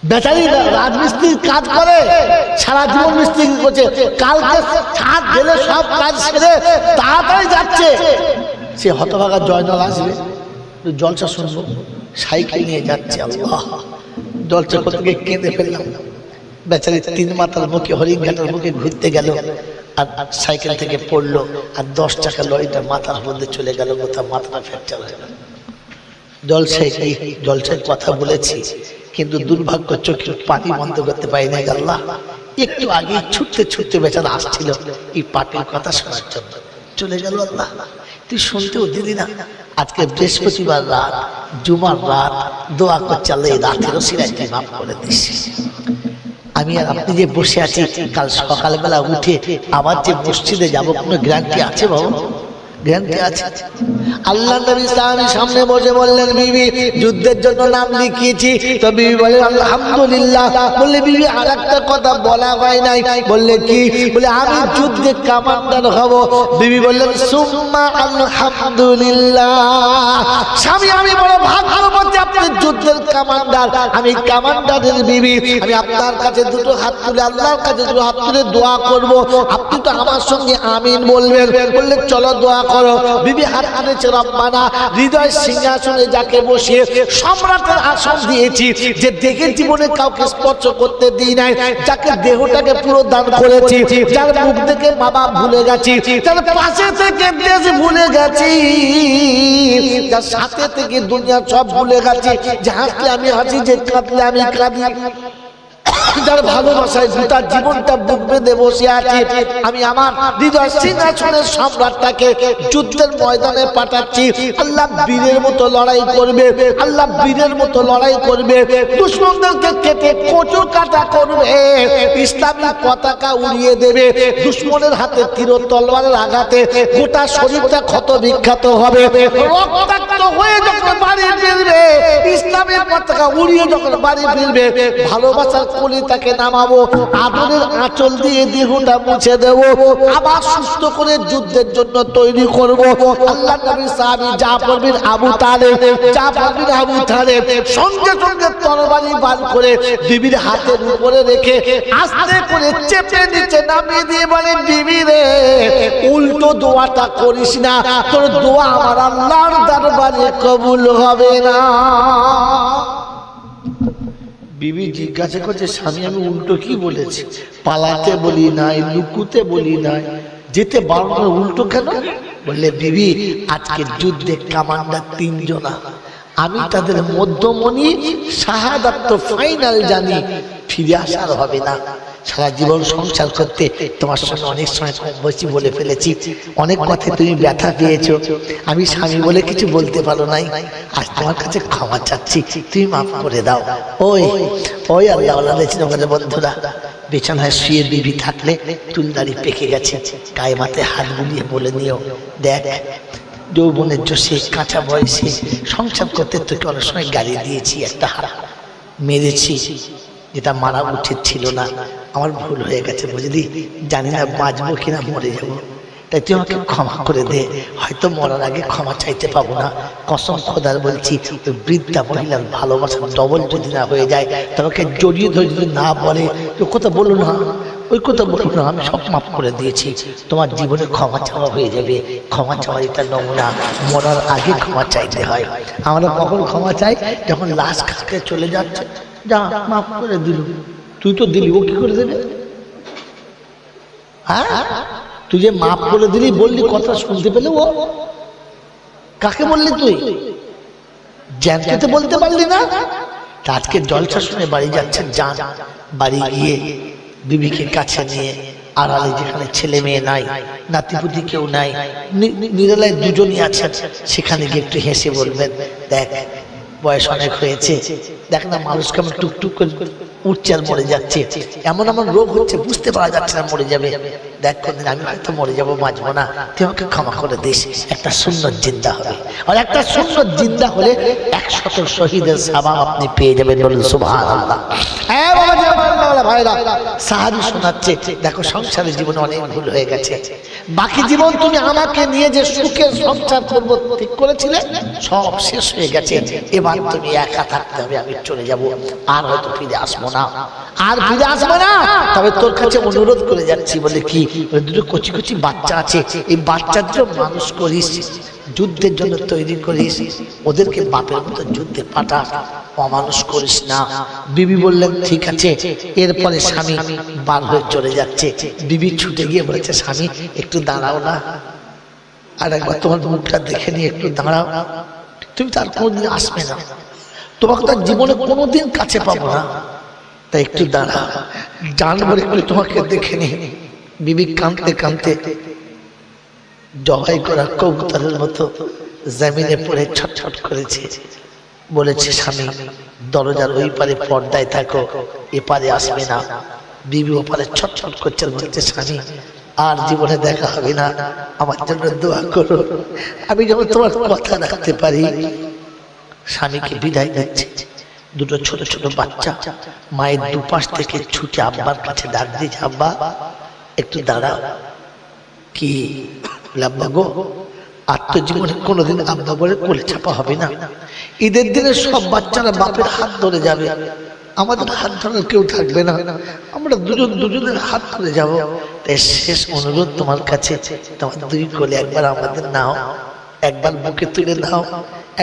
বেচারি রাজমিস্ত্রির কাজ করে, সারা জীবন মিস্ত্রি করছে, কালকে ছাদ ঢেলে সব কাজ সেরে তাড়াতাড়ি যাচ্ছে। সে হতভাগা জয়নাল আসবে, জলসা শুনবো, সাইকেল নিয়ে যাচ্ছে। আল্লাহ, জলসা করতে গিয়ে কেঁদে ফেললাম। বেচারি 3 মাথার মুখে হরিণঘাটার মুখে ঘুরতে গেল, আর সাইকেল থেকে পড়লো, আর 10 টাকা লরিটা মাথার মধ্যে চলে গেল, কোথাও মাথাটা ফ্র্যাকচার হয়ে গেল। জলসায় কথা বলেছি, কিন্তু দুর্ভাগ্য চোখের পানি বন্ধ করতে পারি না। আল্লাহ, একটু আগে ছুটতে বেচারা আসছিল এই পাটির কথা শোনার জন্য, চলে গেল। আল্লাহ, তুই শুনতেও দিলি না। আজকে বৃহস্পতিবার রাত, জুমার রাত, দোয়া করছে আল্লাহ এই রাতেরও সিরাজটি মাফ করে দিস। আমি আর আপনি যে বসে আছি, কাল সকালবেলা উঠে আবার যে মসজিদে যাবো, কোনো গ্যারান্টি আছে বাবু? গ্যারান্টি আছে? আল্লাহ নবী সামনে বসে বললেন, বিবি যুদ্ধের জন্য নাম লিখিয়েছি। তো বিবি বলে আলহামদুলিল্লাহ। বললে বিবি আর একটা কথা বলা হয় নাই। বললে কি? বলে আমি যুদ্ধে কমান্ডার হব। বিবি বললেন সুম্মা আলহামদুলিল্লাহ। স্বামী, আমি বড় ভাগ্যবতী, আপনি যুদ্ধের কমান্ডার, আমি কমান্ডারের বিবি। আমি আপনার কাছে দুটো হাত তুলে, আল্লাহর কাছে দুটো হাত তুলে দোয়া করব, আপনি তো আমার সঙ্গে আমিন বলবেন। বললে চলো দোয়া করো। বিবি হাত তুলেছে, রব্বানা, হৃদয় সিংহাসনে যাকে বসিয়ে সম্রাটের আসন দিয়েছি, যে দেখে জীবনে কাউকে স্পর্শ করতে দিই নাই, যাকে দেহটাকে পুরো দান করেছি, যার মুখ থেকে বাবা ভুলে গেছি, যার পাশে থেকে দেশ ভুলে গেছি, যার সাথে থেকে দুনিয়া সব ভুলে গেছি, যে হাসলে আমি হাসি, যে কাঁদলে আমি কাঁদি, যার ভালোবাসায় গোটা জীবনটা বুক বেঁধে বসে আছে, আমি আমার হৃদয় সিংহাসনের সম্রাটটাকে যুদ্ধের ময়দানে পাঠাচ্ছি। আল্লাহ বীরের মতো লড়াই করবে, আল্লাহ বীরের মতো লড়াই করবে, দুশমনদেরকে কেটে কচু কাটা করবে, ইসলামী পতাকা উড়িয়ে দেবে। দুশমনের হাতে তীর তলোয়ারের আঘাতে গোটা শরীরটা ক্ষত বিক্ষত হবে, রক্তাক্ত হয়ে যখন বাড়ি ফিরবে, ইসলামী পতাকা উড়িয়ে যখন বাড়ি ফিরবে, ভালোবাসার কলিতাকে নামাবো, আদরের আঁচল দিয়ে দেহটা মুছে দেব, আবার সুস্থ করে যুদ্ধের জন্য তৈরি করব। আল্লাহ নবী সাহাবী জাফর বিন আবু তালেব সঙ্গে সঙ্গে তরবারি বার করে বিবির হাতের উপরে রেখে আস্তে করে চেপে নিচে নামিয়ে দিয়ে বলেন, বিবি রে, উল্টো দোয়াটা করিস না, তোর দোয়া আমার আল্লাহর দরবারে কবুল হবে না। বিবি জিজ্ঞাসা করছে, স্বামী আমি উল্টো কি বলেছি? পালাতে বলি নাই, লুকুতে বলি নাই, যেতে বারণ, উল্টো কেন? বললে, বিবি আজকের যুদ্ধে কমান্ডার 3 জনা, আমি তাদের মধ্যমণি, শাহাদাত তো ফাইনাল জানি, ফিরে আসার হবে না। সারা জীবন সংসার করতে তোমার সঙ্গে অনেক সময় কম বেশি বলে ফেলেছি, অনেক কথা তুমি ব্যথা পেয়েছো, আমি স্বামী বলে কিছু বলতে পারো নাই, আজ তোমার কাছে ক্ষমা চাচ্ছি, তুমি মাফ করে দাও। ওই আল্লাহ বলে বন্ধুরা, বিছানায় শুয়ে বিবি থাকলে চুলদাড়ি পেকে গেছে, গায়ে মাথায় হাত বুলিয়ে বলে নিও, দেখ যৌবনের জোশে কাঁচা বয়সে সংসার করতে তোকে অনেক সময় গালি দিয়েছি, একটা মেরেছি, যেটা মারা উচিত ছিল না, আমার ভুল হয়ে গেছে, বুঝলি, জানি না বাঁচবো কিনা মরে যাবো, তাই তুই আমাকে ক্ষমা করে দে, হয়তো মরার আগে ক্ষমা চাইতে পাবো না, কসম খোদার বলছি, ওই বৃদ্ধা মহিলার ভালোবাসা ডবল যদি না হয়ে যায়, তোমাকে জড়িয়ে ধরে যদি না বলে, ওই কথা বলো না, ওই কথা বলো না, আমি সব মাফ করে দিয়েছি, তোমার জীবনে ক্ষমা চাওয়া হয়ে যাবে। ক্ষমা চাওয়ার এটা নমুনা, মরার আগে ক্ষমা চাইতে হয়। আমরা কখন ক্ষমা চাই? যখন লাশ খাকে চলে যাচ্ছে, যা মাফ করে দিল, তুই তো দিলি, ও কি করে দেবে? হ্যাঁ, তুই যে মাফ করে দিলি, বললি, কথা শুনতে পেলে ও? কাকে বললি তুই? জ্যানকে বলতে পারলি না? আজকে জলসা শুনে বাড়ি যাচ্ছেন, যান, বাড়ি গিয়ে বিবিকে কাছে নিয়ে আড়ালে, যেখানে ছেলে মেয়ে নাই, নাতিপুতি কেউ নাই, নিরালায় দুজনই আছেন, সেখানে গিয়ে একটু হেসে বলবেন, দেখ বয়স অনেক হয়েছে, দেখ না মানুষ কেমন টুকটুক করে উঠছে আর মরে যাচ্ছে, এমন এমন রোগ হচ্ছে বুঝতে পারা যাচ্ছে না, মরে যাবে, দেখ কোনদিন আমি হয়তো মরে যাবো, বাঁচবো না, তুই আমাকে ক্ষমা করে দিস, একটা সুন্নত জিন্দা হবে। আর একটা সুন্নত জিন্দা হলে 100 শহীদের সওয়াব আপনি পেয়ে যাবেন, বলুন সুবহানাল্লাহ। হ্যাঁ বাবা জি, ভাইরা সাহাবী শোনাচ্ছে, দেখো সংসারের জীবনে অনেক ভুল হয়ে গেছে, বাকি জীবন তুমি আমাকে নিয়ে যে সুখের সংসার করবো ঠিক করেছিলে, সব শেষ হয়ে গেছে, এবার তুমি একা থাকতে হবে, আমি চলে যাব, আর হয়তো ফিরে আসবো না, আর ফিরে আসবো না। তবে তোর কাছে অনুরোধ করে যাচ্ছি, বলে কি, দুটো কচি কচি বাচ্চা আছে, এই বাচ্চাদের মানুষ করিস, যুদ্ধের জন্য তৈরি করিস, ওদেরকে বাপের মতো যুদ্ধে পাঠা, অমানুষ করিস না। বিবি বললেন ঠিক আছে। এরপরে স্বামী বার হয়ে চলে যাচ্ছে, বিবি ছুটে গিয়ে বলেছে, স্বামী একটু দাঁড়াও না, আর একবার তোমার মুখটা দেখে নিয়ে একটু দাঁড়াও, তুমি তার কোনোদিন আসবে না, তোমাকে তার জীবনে কোনোদিন কাছে পাবো না, তাই একটু দাঁড়াও, জানবো একটু তোমাকে দেখে নিয়ে। বিবি কাঁদতে কাঁদতে জবাই করা কবুতরের মতো জমিনে পড়ে ছটছট করেছে, বলেছে, স্বামী দরজার ওই পারে পর্দায় থাকো, এপারে আসবে না। বিবি ওপারে ছটছট করছে, বলছে, স্বামী আর জীবনে দেখা হবে না, আমার জন্য দোয়া করো, আমি যেমন তোমার কথা রাখতে পারি। স্বামীকে বিদায় দিচ্ছে, দুটো ছোট ছোট বাচ্চা মায়ের দুপাশ থেকে ছুটে আব্বার কাছে ডাক দিয়েছে, আব্বা একটু দাঁড়াও। কি আব্বা গো, আত্মজীবনে কোনোদিন আব্বা বলে কোলে চাপা হবে না, ঈদের দিনে সব বাচ্চারা বাপের হাত ধরে যাবে, আমাদের হাত ধরার কেউ থাকবে না, আমরা দুজনের হাত ধরে যাব, তাই শেষ অনুরোধ তোমার কাছে, তোমার দুই কোলে একবার আমাদের নাও, একবার বুকে তুলে নাও,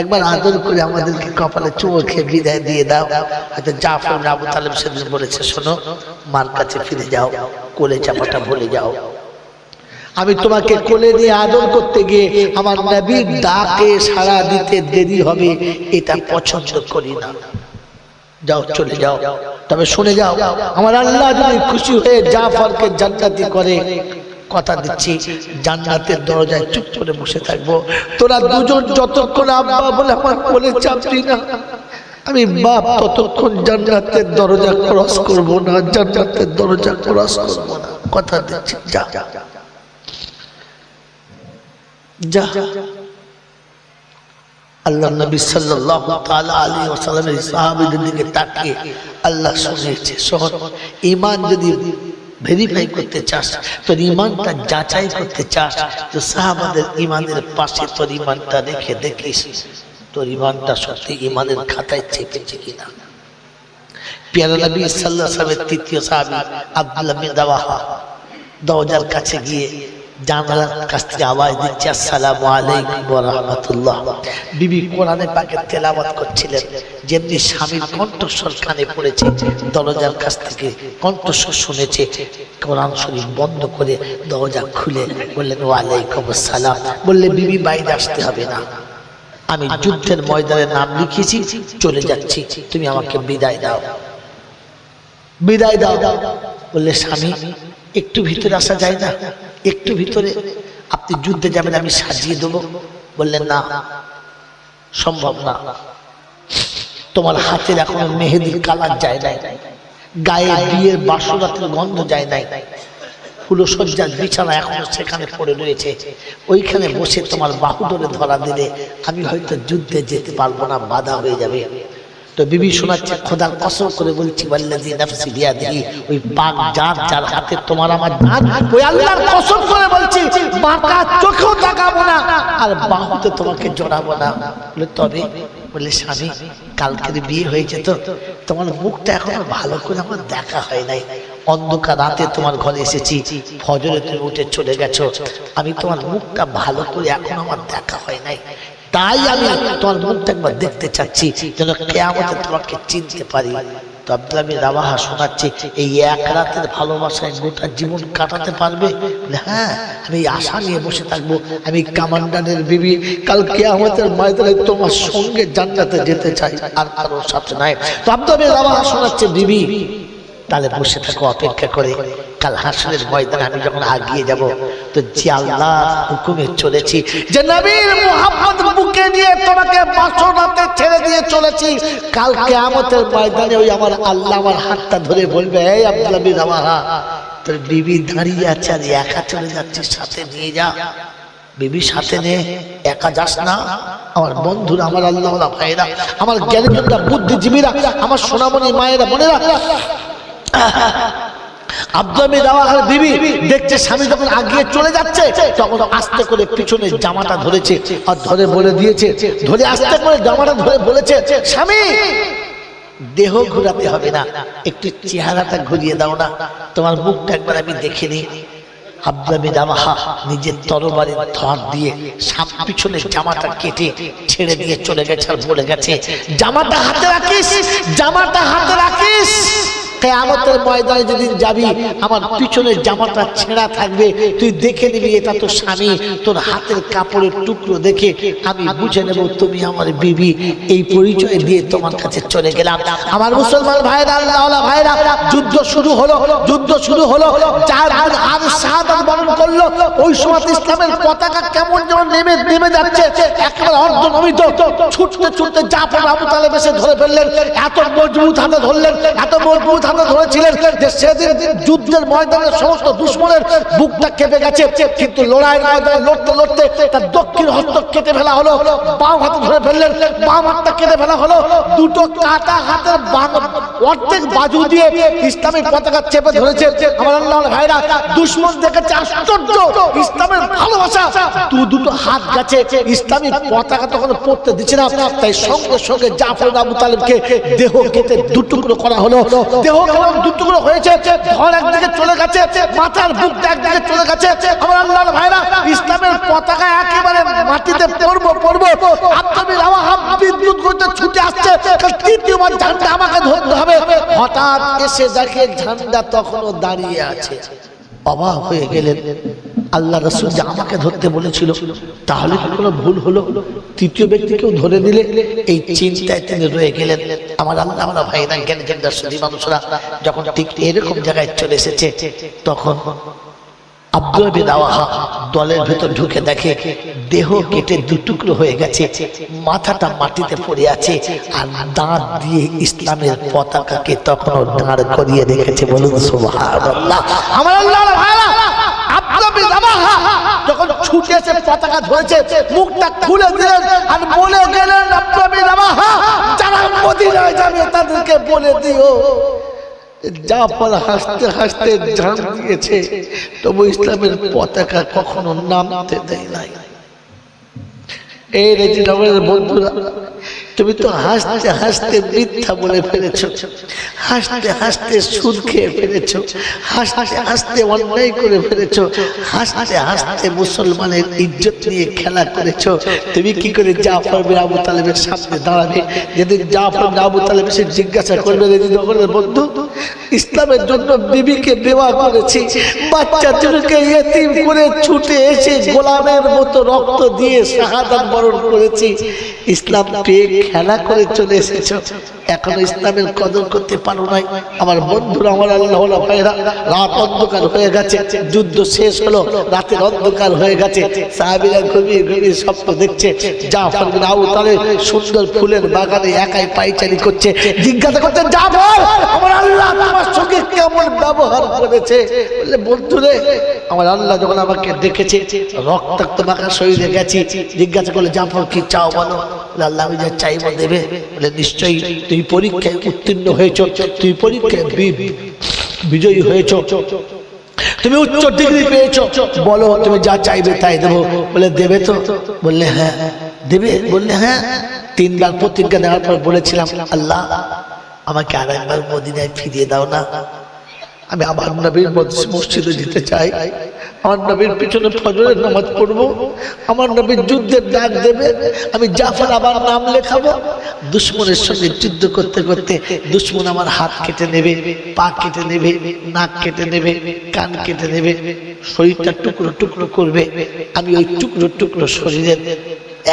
একবার আদর করে আমাদেরকে কপালে চুমো খেয়ে বিদায় দিয়ে দাও। হয়তো জাফর আবু তালেব সেদিন বলেছে, শোনো, মার কাছে ফিরে যাও, কোলে চাপাটা ভুলে যাও। আমি তোমাকে কোলে নিয়ে আদর করতে গিয়ে আমার নবীর ডাকে সাড়া দিতে দেরি হবে, এটা পছন্দ করি না, যাও চলে যাও। তবে শুনে যাও, আমার আল্লাহ যদি খুশি হয়ে জাফরকে জান্নাতি করে, কথা দিচ্ছি জান্নাতের দরজায় চুপ করে বসে থাকবো, তোরা দুজন যতক্ষণ আব্বা বলে আমার কোলে চাপবি না, আমি বাপ ততক্ষণ জান্নাতের দরজা ক্রস করবো না, জান্নাতের দরজা ক্রস করবো না, কথা দিচ্ছি, যা যা। আল্লাহ নবী সাল্লাল্লাহু তাআলা আলাইহি ওয়াসাল্লামের সাহাবীদের দিকে তাকিয়ে আল্লাহ শুনিয়েছে, শোন, ঈমান যদি ভেরিফাই করতে চাস, তোর ঈমানটা যাচাই করতে চাস, তো সাহাবাদের ঈমানের পাশে তোর ঈমানটা রেখে দেখিস, তোর ঈমানটা সত্যি ঈমানের খাতায় চেপেছে কিনা। প্যারা নবী সাল্লাল্লাহু আলাইহি ওয়াসাল্লামের তৃতীয় সাহাবী আব্দুল্লাহ বিন রাওয়াহা দরজার কাছে গিয়ে জানালার কাছ থেকে আওয়াজ দিচ্ছে, আসসালামু আলাইকুম ওয়া রাহমাতুল্লাহ। বিবি কোরআনে পাকের তেলাওয়াত করছিলেন, যেমনি স্বামীর কণ্ঠস্বর কানে পড়েছে, দরজার কাছ থেকে কণ্ঠস্বর শুনেছে, কোরআন শরীফ বন্ধ করে দরজা খুলে বললেন, ওয়ালাইকুম আসসালাম। বললে, বিবি বাইরে আসতে হবে না, আমি যুদ্ধের ময়দানে নাম লিখেছি, চলে যাচ্ছি, তুমি আমাকে বিদায় দাও, বিদায় দাও। বললে, স্বামী একটু ভিতরে আসা যায় না, একটু ভিতরে, আপনি যুদ্ধে যাবেন, আমি সাজিয়ে দেবো। বললেন, না, সম্ভব না, তোমার হাতের এখনো মেহেদির কালার যায় নাই, গায়ে বিয়ের বাসরাতের গন্ধ যায় নাই, ফুলসজ্জার বিছানা এখনো সেখানে পড়ে রয়েছে, ওইখানে বসে তোমার বাহু ধরে ধরা দিলে আমি হয়তো যুদ্ধে যেতে পারবো না, বাধা হয়ে যাবে। তো বিবি শোনাচ্ছে, খোদার কসম করে বলছি, ওয়াল্লাযী নাফসি বিয়াদিহি, ওই পাক জাত যার হাতে তোমার আমার জান, ওই আল্লাহর কসম করে বলছি, বাঁকা চোখেও তাকাবো না, আর বাহুতে তোমাকে জড়াবো না। বলে, তবে? বলে, স্বামী কালকের বিয়ে হয়েছে, তো তোমার মুখটা এখনো ভালো করে আমার দেখা হয় নাই, অন্ধকার রাতে তোমার ঘরে এসেছি, ফজরে তুমি উঠে চলে গেছো, আমি তোমার মুখটা ভালো করে এখনো আমার দেখা হয় নাই, তাই আমি তোমার মুখটা একবার দেখতে চাচ্ছি, যেন কিয়ামতে তোমাকে চিনতে পারি। তো আব্দুল্লাহ বিন রাওয়াহা শোনাচ্ছে, এই এক রাতের ভালোবাসায় গোটা জীবন কাটাতে পারবে? হ্যাঁ, আমি আশা নিয়ে বসে থাকবো, আমি কমান্ডারের বিবি, কাল কিয়ামতের ময়দানে তোমার সঙ্গে জান্নাতে যেতে চাই, আর কারোর সাথে নাই। তো আব্দুল্লাহ বিন রাওয়াহা শোনাচ্ছে, বিবি তাহলে বসে থাকো, অপেক্ষা করে, কাল হাসরের ময়দানে আমি যখন আগিয়ে যাব, তো যে আল্লাহর হুকুমে চলেছি, যে নবীর মুহাম্মদ বুকে নিয়ে তোমাকে বাসরাতে ছেড়ে দিয়ে চলেছি, কাল কিয়ামতের ময়দানে ওই আমার আল্লাহ আমার হাতটা ধরে বলবে, এই আব্দুল্লাহ বিন রাওয়াহা, তোর বিবি দাঁড়িয়ে আছে আর একা চলে যাচ্ছিস, সাথে নিয়ে যা, বিবি সাথে নে, একা যাস না। আমার বন্ধুরা, আমার আল্লাহ ভাইরা, আমার জ্ঞানীরা, বুদ্ধিজীবীরা, আমার সোনামণি মায়েরা, বোনেরা, আব্দুল রাওয়াহার বিবি দেখছে স্বামী যখন আগিয়ে চলে যাচ্ছে, তখন আস্তে করে পিছনে জামাটা ধরেছে আর ধরে বলে দিয়েছে, ধরে আস্তে করে জামাটা ধরে বলেছে, স্বামী দেহ ঘুরাতে হবে না, একটু চেহারাটা ঘুরিয়ে দাও না, তোমার মুখটা একবার আমি দেখে নিই। আব্দুল রাওয়াহা নিজের তরবারির ধার দিয়ে পিছনে জামাটা কেটে ছেড়ে দিয়ে চলে গেছে আর বলে গেছে, জামাটা হাতে রাখিস, জামাটা হাতে রাখিস, কিয়ামতের ময়দানে যেদিন যাবি আমার পিছনের জামাটা ছেঁড়া থাকবে, তুই দেখে নিবি এটা তো স্বামী, তোর হাতের কাপড়ের টুকরো দেখে আমি বুঝে নেব তুমি আমার বিবি। এই পরিচয় দিয়ে তোমার কাছে চলে গেলাম। আমার মুসলমান ভাইরা, আল্লাহওয়ালা ভাইরা, যুদ্ধ শুরু হলো, যুদ্ধ শুরু হলো, যার আর শাহাদাত বরণ করলো, ওই সময় ইসলামের পতাকা কেমন যেন নেমে যাচ্ছে, একেবারে অর্ধনমিত, ছুটতে ছুটতে জাফর আবু তালেব এসে ধরে ফেললেন। এত মজবুত হাতে ধরলেন, এত মজবুত ধরেছিলেন যে সেদিন যুদ্ধের ময়দানে সমস্ত দুশমনের বুকটা কেঁপে গেছে, কিন্তু লড়াইয়ের ময়দানে লড়তে লড়তে তার দক্ষিণ হস্ত কেটে ফেলা হলো, বাম হাতে ধরে ফেললেন, বাম হাতটা কেটে ফেলা হলো, দুটো কাটা হাতের অর্ধেক বাজু দিয়ে ইসলামের পতাকা চেপে ধরেছে। আমার আল্লাহর ভাইরা, দুশমন দেখেছে আশ্চর্য, ইসলামের ভালোবাসা, দুটো হাত গেছে, ইসলামী পতাকা তখন পড়তে দিচ্ছে না, তাই সঙ্গে সঙ্গে জাফর আবু তালেবকে দেহ কেটে দুটুকরো করা হলো। দেহ দুটুকরো হয়েছে, ধর একদিকে চলে গেছে, মাথার বুকটা একদিকে চলে গেছে। আমার আল্লাহর ভাইরা, ইসলামের পতাকা একেবারে মাটিতে পড়বো, আব্দুল রাওয়াহা বিদ্যুৎ করতে ছুটে আসছে, তৃতীয়বার ঝান্ডা আমাকে ধরতে হবে। হঠাৎ এসে দেখে ঝান্ডা তখনও দাঁড়িয়ে আছে, অবাক হয়ে গেলেন। আল্লাহ রাসূল যে আমাকে ধরতে বলেছিল, তাহলে কি কোনো ভুল হলো? তৃতীয় ব্যক্তিকেও ধরে দিলে, এই চিন্তায় তিনি রয়ে গেলেন। আমার আল্লাহওয়ালা ভাইরা, জ্ঞানীদের সুধী মানুষরা যখন ঠিক এরকম জায়গায় চলে এসেছে, তখন আব্দুল রাওয়াহা দলের ভেতর ঢুকে দেখে দেহ কেটে দুটুকরো হয়ে গেছে, মাথাটা মাটিতে পড়ে আছে, আর দাঁত দিয়ে ইসলামের পতাকাকে তখনও দাঁড় করিয়ে রেখেছে। বলুন সুবহানাল্লাহ। আমার আল্লাহওয়ালা ভাইরা, আব্দুল রাওয়াহা যখন ছুটে এসে পতাকা ধরেছে, মুখটা খুলে দিলেন আর বলে গেলেন, আব্দুল রাওয়াহা, যারা মদিনায় যাবে তাদেরকে বলে দিও, জাফর হাসতে হাসতে জান দিয়েছে, তবু ইসলামের পতাকা কখনো নামতে দেয় নাই। এই রেজিনামের বন্ধুরা, তুমি তো হাসতে হাসতে মিথ্যা বলে ফেলেছো, হাসতে হাসতে সুদ খেয়ে ফেলেছো, হাসতে হাসতে অন্যায় করে ফেলেছো, হাসতে হাসতে মুসলমানের ইজ্জত নিয়ে খেলা করেছো। তুমি কি করে জাফর বিন আবু তালেবের সামনে দাঁড়াবে? যেদিন জাফর বিন আবু তালেব এসে জিজ্ঞাসা করবে, রেজিনামের বন্ধু, ইসলামের জন্য বিবিকে দেওয়া করেছি, বাচ্চা চুলকে ইয়েতিম করে ছুটে এসে গোলামের মতো রক্ত দিয়ে শাহাদাত বরণ করেছি, ইসলাম পেয়ে খেলা করে চলে এসেছো, এখনো ইসলামের কদর করতে পারো নাই। আমার বন্ধুরা, আমার আল্লাহওয়ালা ভাইরা, রাত অন্ধকার হয়ে গেছে, যুদ্ধ শেষ হলো, রাতের অন্ধকার হয়ে গেছে, সাহাবীরা ঘুমিয়ে ঘুমিয়ে স্বপ্ন দেখছে, জাফর বিন আবু তালেব সুন্দর ফুলের বাগানে একাই পায়চারি করছে, জিজ্ঞাসা করছে, জাফর, আমার আল্লাহ তোমার সঙ্গে কেমন ব্যবহার করেছে? বলে, বন্ধুরে, আমার আল্লাহ যখন আমাকে দেখেছে, রক্তাক্ত মাখা শরীরে গেছি, জিজ্ঞাসা করলে, জাফর কি চাও বলো? আল্লাহ আমি যা চাইবো দেবে। বলে, নিশ্চয়ই তুমি পরীক্ষায় উত্তীর্ণ হয়েছ, তুমি পরীক্ষায় বিজয়ী হয়েছ, তুমি উচ্চ ডিগ্রি পেয়েছো, বলো তুমি যা চাইবে তাই দেবো। বলে, দেবে তো? বললে, হ্যাঁ দেবে। বললে, হ্যাঁ। 3 বার প্রতিজ্ঞা দেওয়ার পর বলেছিলাম, আল্লাহ আমাকে আরেকবার মদিনায় ফিরিয়ে দাও না, আমি আমার নবীর মসজিদে যেতে চাই, আমার নবীর পিছনে ফজরের নামাজ পড়বো, আমার নবীর যুদ্ধের ডাক দেবে, আমি জাফর আবার নাম লেখাবো। দুশমনের সঙ্গে যুদ্ধ করতে করতে দুশমন আমার হাত কেটে নেবে, পা কেটে নেবে, নাক কেটে নেবে, কান কেটে নেবে, শরীরটা টুকরো টুকরো করবে, আমি ওই টুকরো টুকরো শরীরের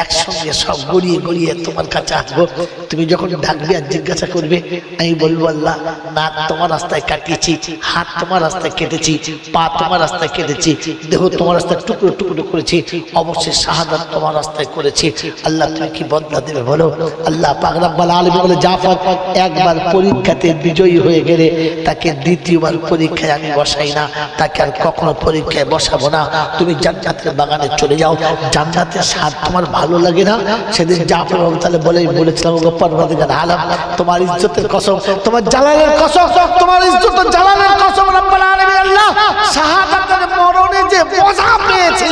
একসঙ্গে সব গড়িয়ে গড়িয়ে তোমার কাছে আসবো। তুমি যখন ডাকবে আর জিজ্ঞাসা করবে, আমি বলবো আল্লাহ নাক তোমার রাস্তায় কাটিয়েছি, হাত তোমার রাস্তায় কেটেছি, পা তোমার রাস্তায় কেটেছি, দেহ তোমার রাস্তায় টুকরো টুকরো করেছি, অবশ্যই শাহাদাত তোমার রাস্তায় করেছি। আল্লাহ তুমি কি বদলা দেবে বলো। আল্লাহ পাক রব্বুল আলামিন বলে, জাফর একবার পরীক্ষাতে বিজয়ী হয়ে গেলে তাকে দ্বিতীয়বার পরীক্ষায় আমি বসাই না, তাকে আর কখনো পরীক্ষায় বসাবো না। তুমি জান্নাতের বাগানে চলে যাও, জান্নাতের স্বাদ তোমার ভালো লাগে না? সেদিন জাফর তাহলে বলেছিলাম, পরওয়ারদিগার আলম তোমার ইজ্জতের কসম, তোমার জালালের কসম, তোমার ইজ্জত জালালের কসম রব্বুল আলামিন আল্লাহ, শাহাদাতের মরণে যে মজা পেয়েছি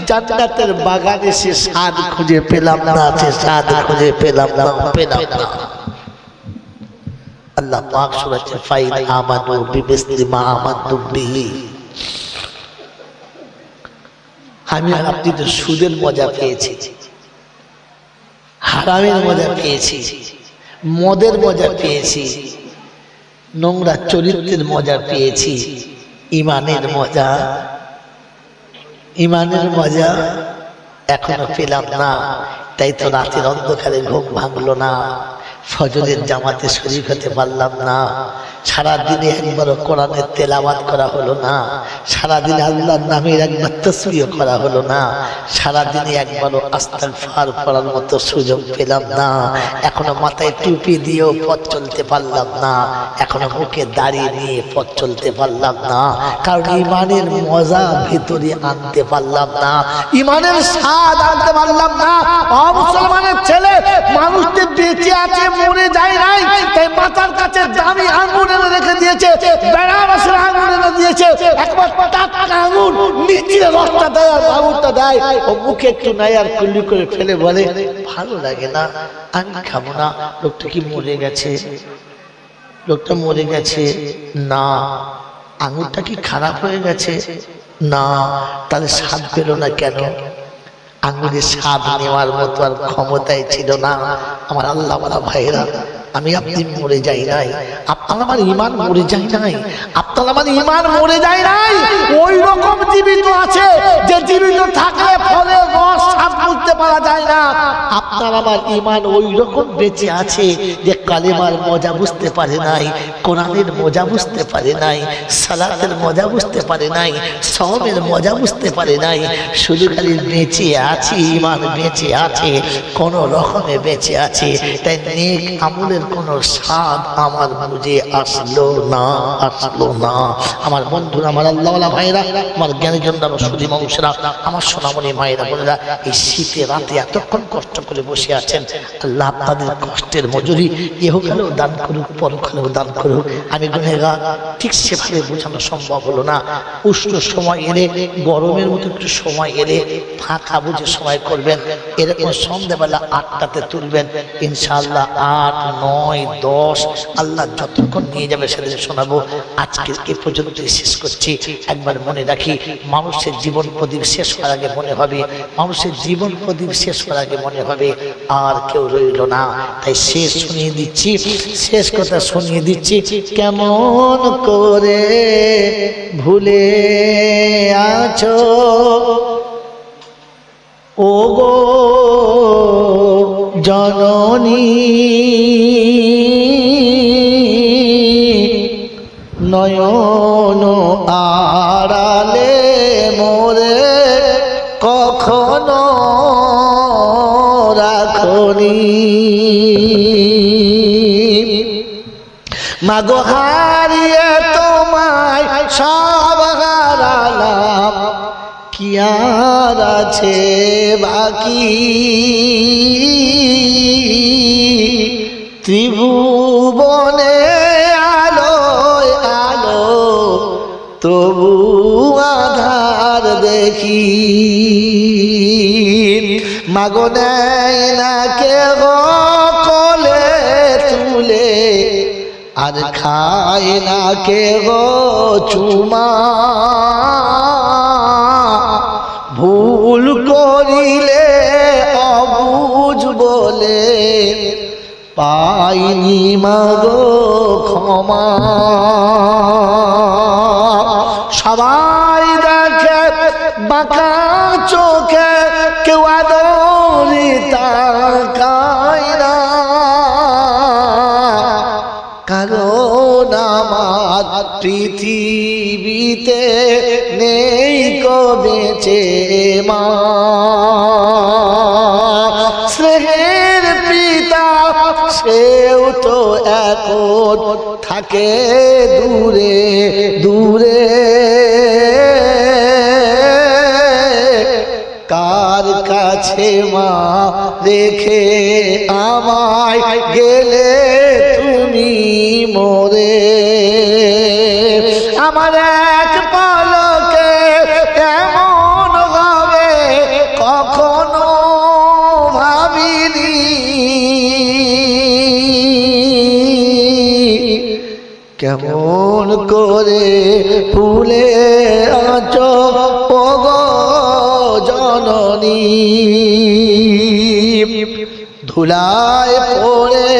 জান্নাতের বাগানে সে স্বাদ খুঁজে পেলাম না, সে স্বাদ খুঁজে পেলাম না। আল্লাহ পাক সূরাতে ফাইন আমানু বিমিসলি মা আমানতু বিহি। আমি আর আপনি তো সুদের মজা পেয়েছি, হারামের মজা পেয়েছি, মদের মজা পেয়েছি, নোংরা চরিত্রের মজা পেয়েছি, ইমানের মজা এখনো পেলাম না। তাই তো রাতের অন্ধকারে ঘুম ভাঙলো না, ফজরের জামাতে শরীক হতে পারলাম না, সারাদিনে একবারও কোরআনের তেলাওয়াত করা হলো না, সারাদিনে আল্লাহর নামের একবার তাসবিহ করা হলো না, সারাদিনে একবারও আস্তাগফার করার মতো সুযোগ পেলাম না। এখনো মাথায় টুপি দিয়েও পথ চলতে পারলাম না, এখনো মুখে দাড়ি নিয়ে পথ চলতে পারলাম না, কারণ ইমানের মজা ভিতরে আনতে পারলাম না, ইমানের স্বাদ আনতে পারলাম না। মুসলমানের ছেলে মানুষটি বেঁচে আছে, মরে যায় নাই, তাই মাথার কাছে দামি আঙ্গুর এনে রেখে দিয়েছে, বেড়াবাসের আঙ্গুর এনে দিয়েছে, একবার টাটকা আঙ্গুর নিচে রসটা দেয় আর আঙ্গুরটা দেয়, ও মুখে একটু নেয় আর কুল্লি করে ফেলে বলে ভালো লাগে না, আমি খাবো না। লোকটা কি মরে গেছে? লোকটা মরে গেছে না। আঙ্গুরটা কি খারাপ হয়ে গেছে? না। তাহলে স্বাদ পেল না কেন? আঙ্গুরের স্বাদ নেওয়ার মতো আর ক্ষমতাই ছিল না। আমার আল্লাহ ওয়ালা ভাইরা, আমি আপনি মরে যাই নাই, আপনার আমার ইমান মরে যায় নাই, আপনার আমার ইমান মরে যায় নাই, ওই রকম জীবিত আছে যে জীবিত থাকলে ফলের রস স্বাদ বুঝতে পারা যায় না। আপনার আমার ইমান ওই রকম বেঁচে আছে যে কালেমার মজা বুঝতে পারে নাই, কোরআনের মজা বুঝতে পারে নাই, সালাতের মজা বুঝতে পারে নাই, সওমের মজা বুঝতে পারে নাই, শুধু খালি বেঁচে আছে, ইমান বেঁচে আছে, কোন রকমে বেঁচে আছে। তাই নেক আমলের কোন স্বাদ আমার বুঝে আসলো না। আমার বন্ধুরা, আমার আল্লাহওয়ালা ভাইরা, আমার জ্ঞানী জন্য সুদী মানুষেরা, আমার সোনামণি মায়েরা বোনেরা, এই শীতে রাতে এতক্ষণ কষ্ট করে বসে আছেন, আল্লাহ আপনাদের কষ্টের মজুরি ইহকালেও দান করুক, পরকালেও দান করুক। আমি গুনেগার, ঠিক সেভাবে বোঝানো সম্ভব হলো না। উষ্ণ সময় এলে, গরমের মতো একটু সময় এলে ফাঁকা বুঝে সময় করবেন। এরকম সন্ধ্যাবেলা 8টাতে তুলবেন, ইনশাআল্লাহ 8, 9, 10 আল্লাহ যতক্ষণ নিয়ে যাবে সেদিন শোনাবো। আজকে এ পর্যন্ত শেষ করছি। একবার মনে রাখি, মানুষের জীবন প্রদীপ শেষ হওয়ার আগে মনে হবে, মানুষের জীবন প্রদীপ শেষ হওয়ার আগে মনে হবে আর কেউ রইল না। তাই শেষ শুনিয়ে দিচ্ছি, শেষ কথা শুনিয়ে দিচ্ছি। কেমন করে ভুলে আছো ও গো জননী, নয়ন আড়ালে মোরে কখনো রাখনি। মাগো হারিয়ে তোমায় সব হারালাম, কি আর আছে বাকি, ত্রিভুবনে আলোয় আলো তবু আধার দেখি। মাগো নেয় না কেহ কোলে তুলে, আর খায় না কেহ চুমা, ভুল করিলে অবুঝ বলে পাইনি মাগো ক্ষমা। সবাই দেখে বাঁকা চোখে, কেউ আদরি তাকাই না, কারণ আমার পৃথিবীতে নেই কো বেঁচে মা। স্নেহের পিতা সেও তো এখন থাকে দূরে দূরে, কার কাছে মা রেখে আমায় গেলে তুমি মোরে। আমার এক পলকে কেমন হবে কখনো ভাবিনি, কেমন করে ফুলে আছো ওগো জননী। ধুলায় পড়ে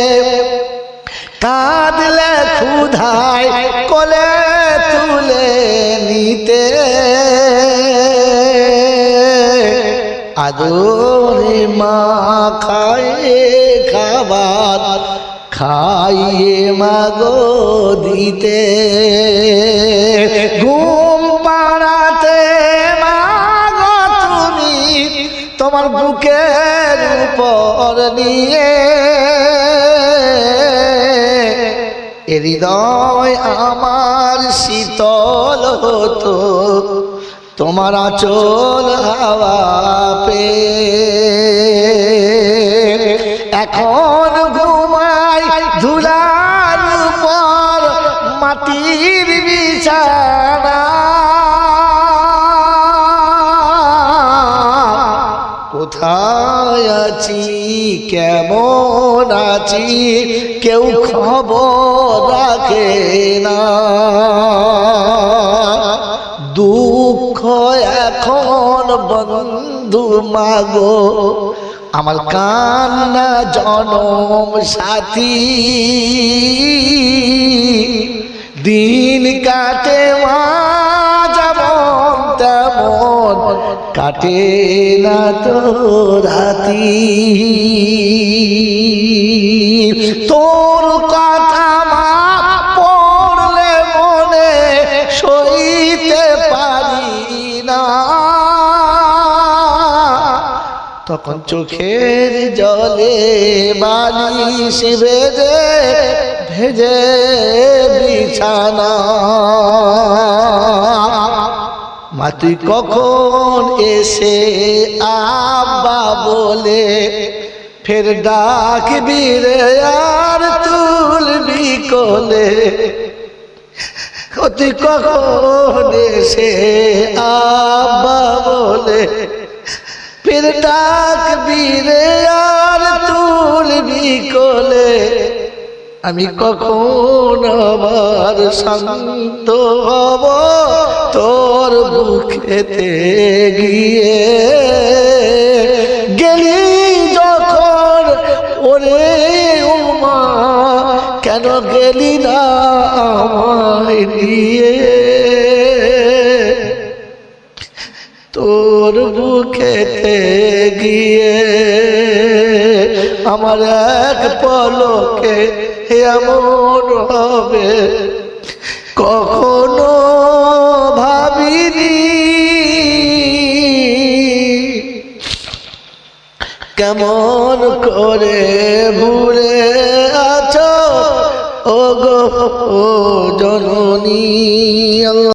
কাঁদলে ক্ষুধায় কোলে তুলে নিতে, আদরে মা খায়ে খাবার খাইয়ে মাগো দিতে। ঘুম পাড়াতে মাগো তুমি তোমার বুকের উপর নিয়ে, হৃদয় আমার শীতল হতো তোমার আঁচল হাওয়া পেয়ে। এখন ঘুমাই ধুলার উপর মাটির বিছানা, কোথায় আছি কেমন আছি কেউ খবর রাখে না। দুঃখ এখন বন্ধু মাগো আমার কান্না জনম সাথী, দিন কাটে মা যেমন তেমন কাটে না তো রাতি। তোর কথা মা পড়লে মনে সইতে পারি না, তখন চোখের জলে বালিশ ভেজে ভেজে বিছানা। মা তুই কখন এসে আব্বা বলে ফের ডাকবি রে আর তুলবি কোলে, তুই কখন এসে আব্বা বলে ফের ডাকবি রে আর তুলবি কোলে, আমি কখন আবার শান্ত হব তোর বুকেতে গিয়ে। গেলি যখন ওরে উমা কেন গেলি না আমায় নিয়ে, তোর বুকেতে গিয়ে আমার এক পলকে এমন হবে কখনো ভাবিনি। কেমন করে ভুলে আছো ওগো জননী।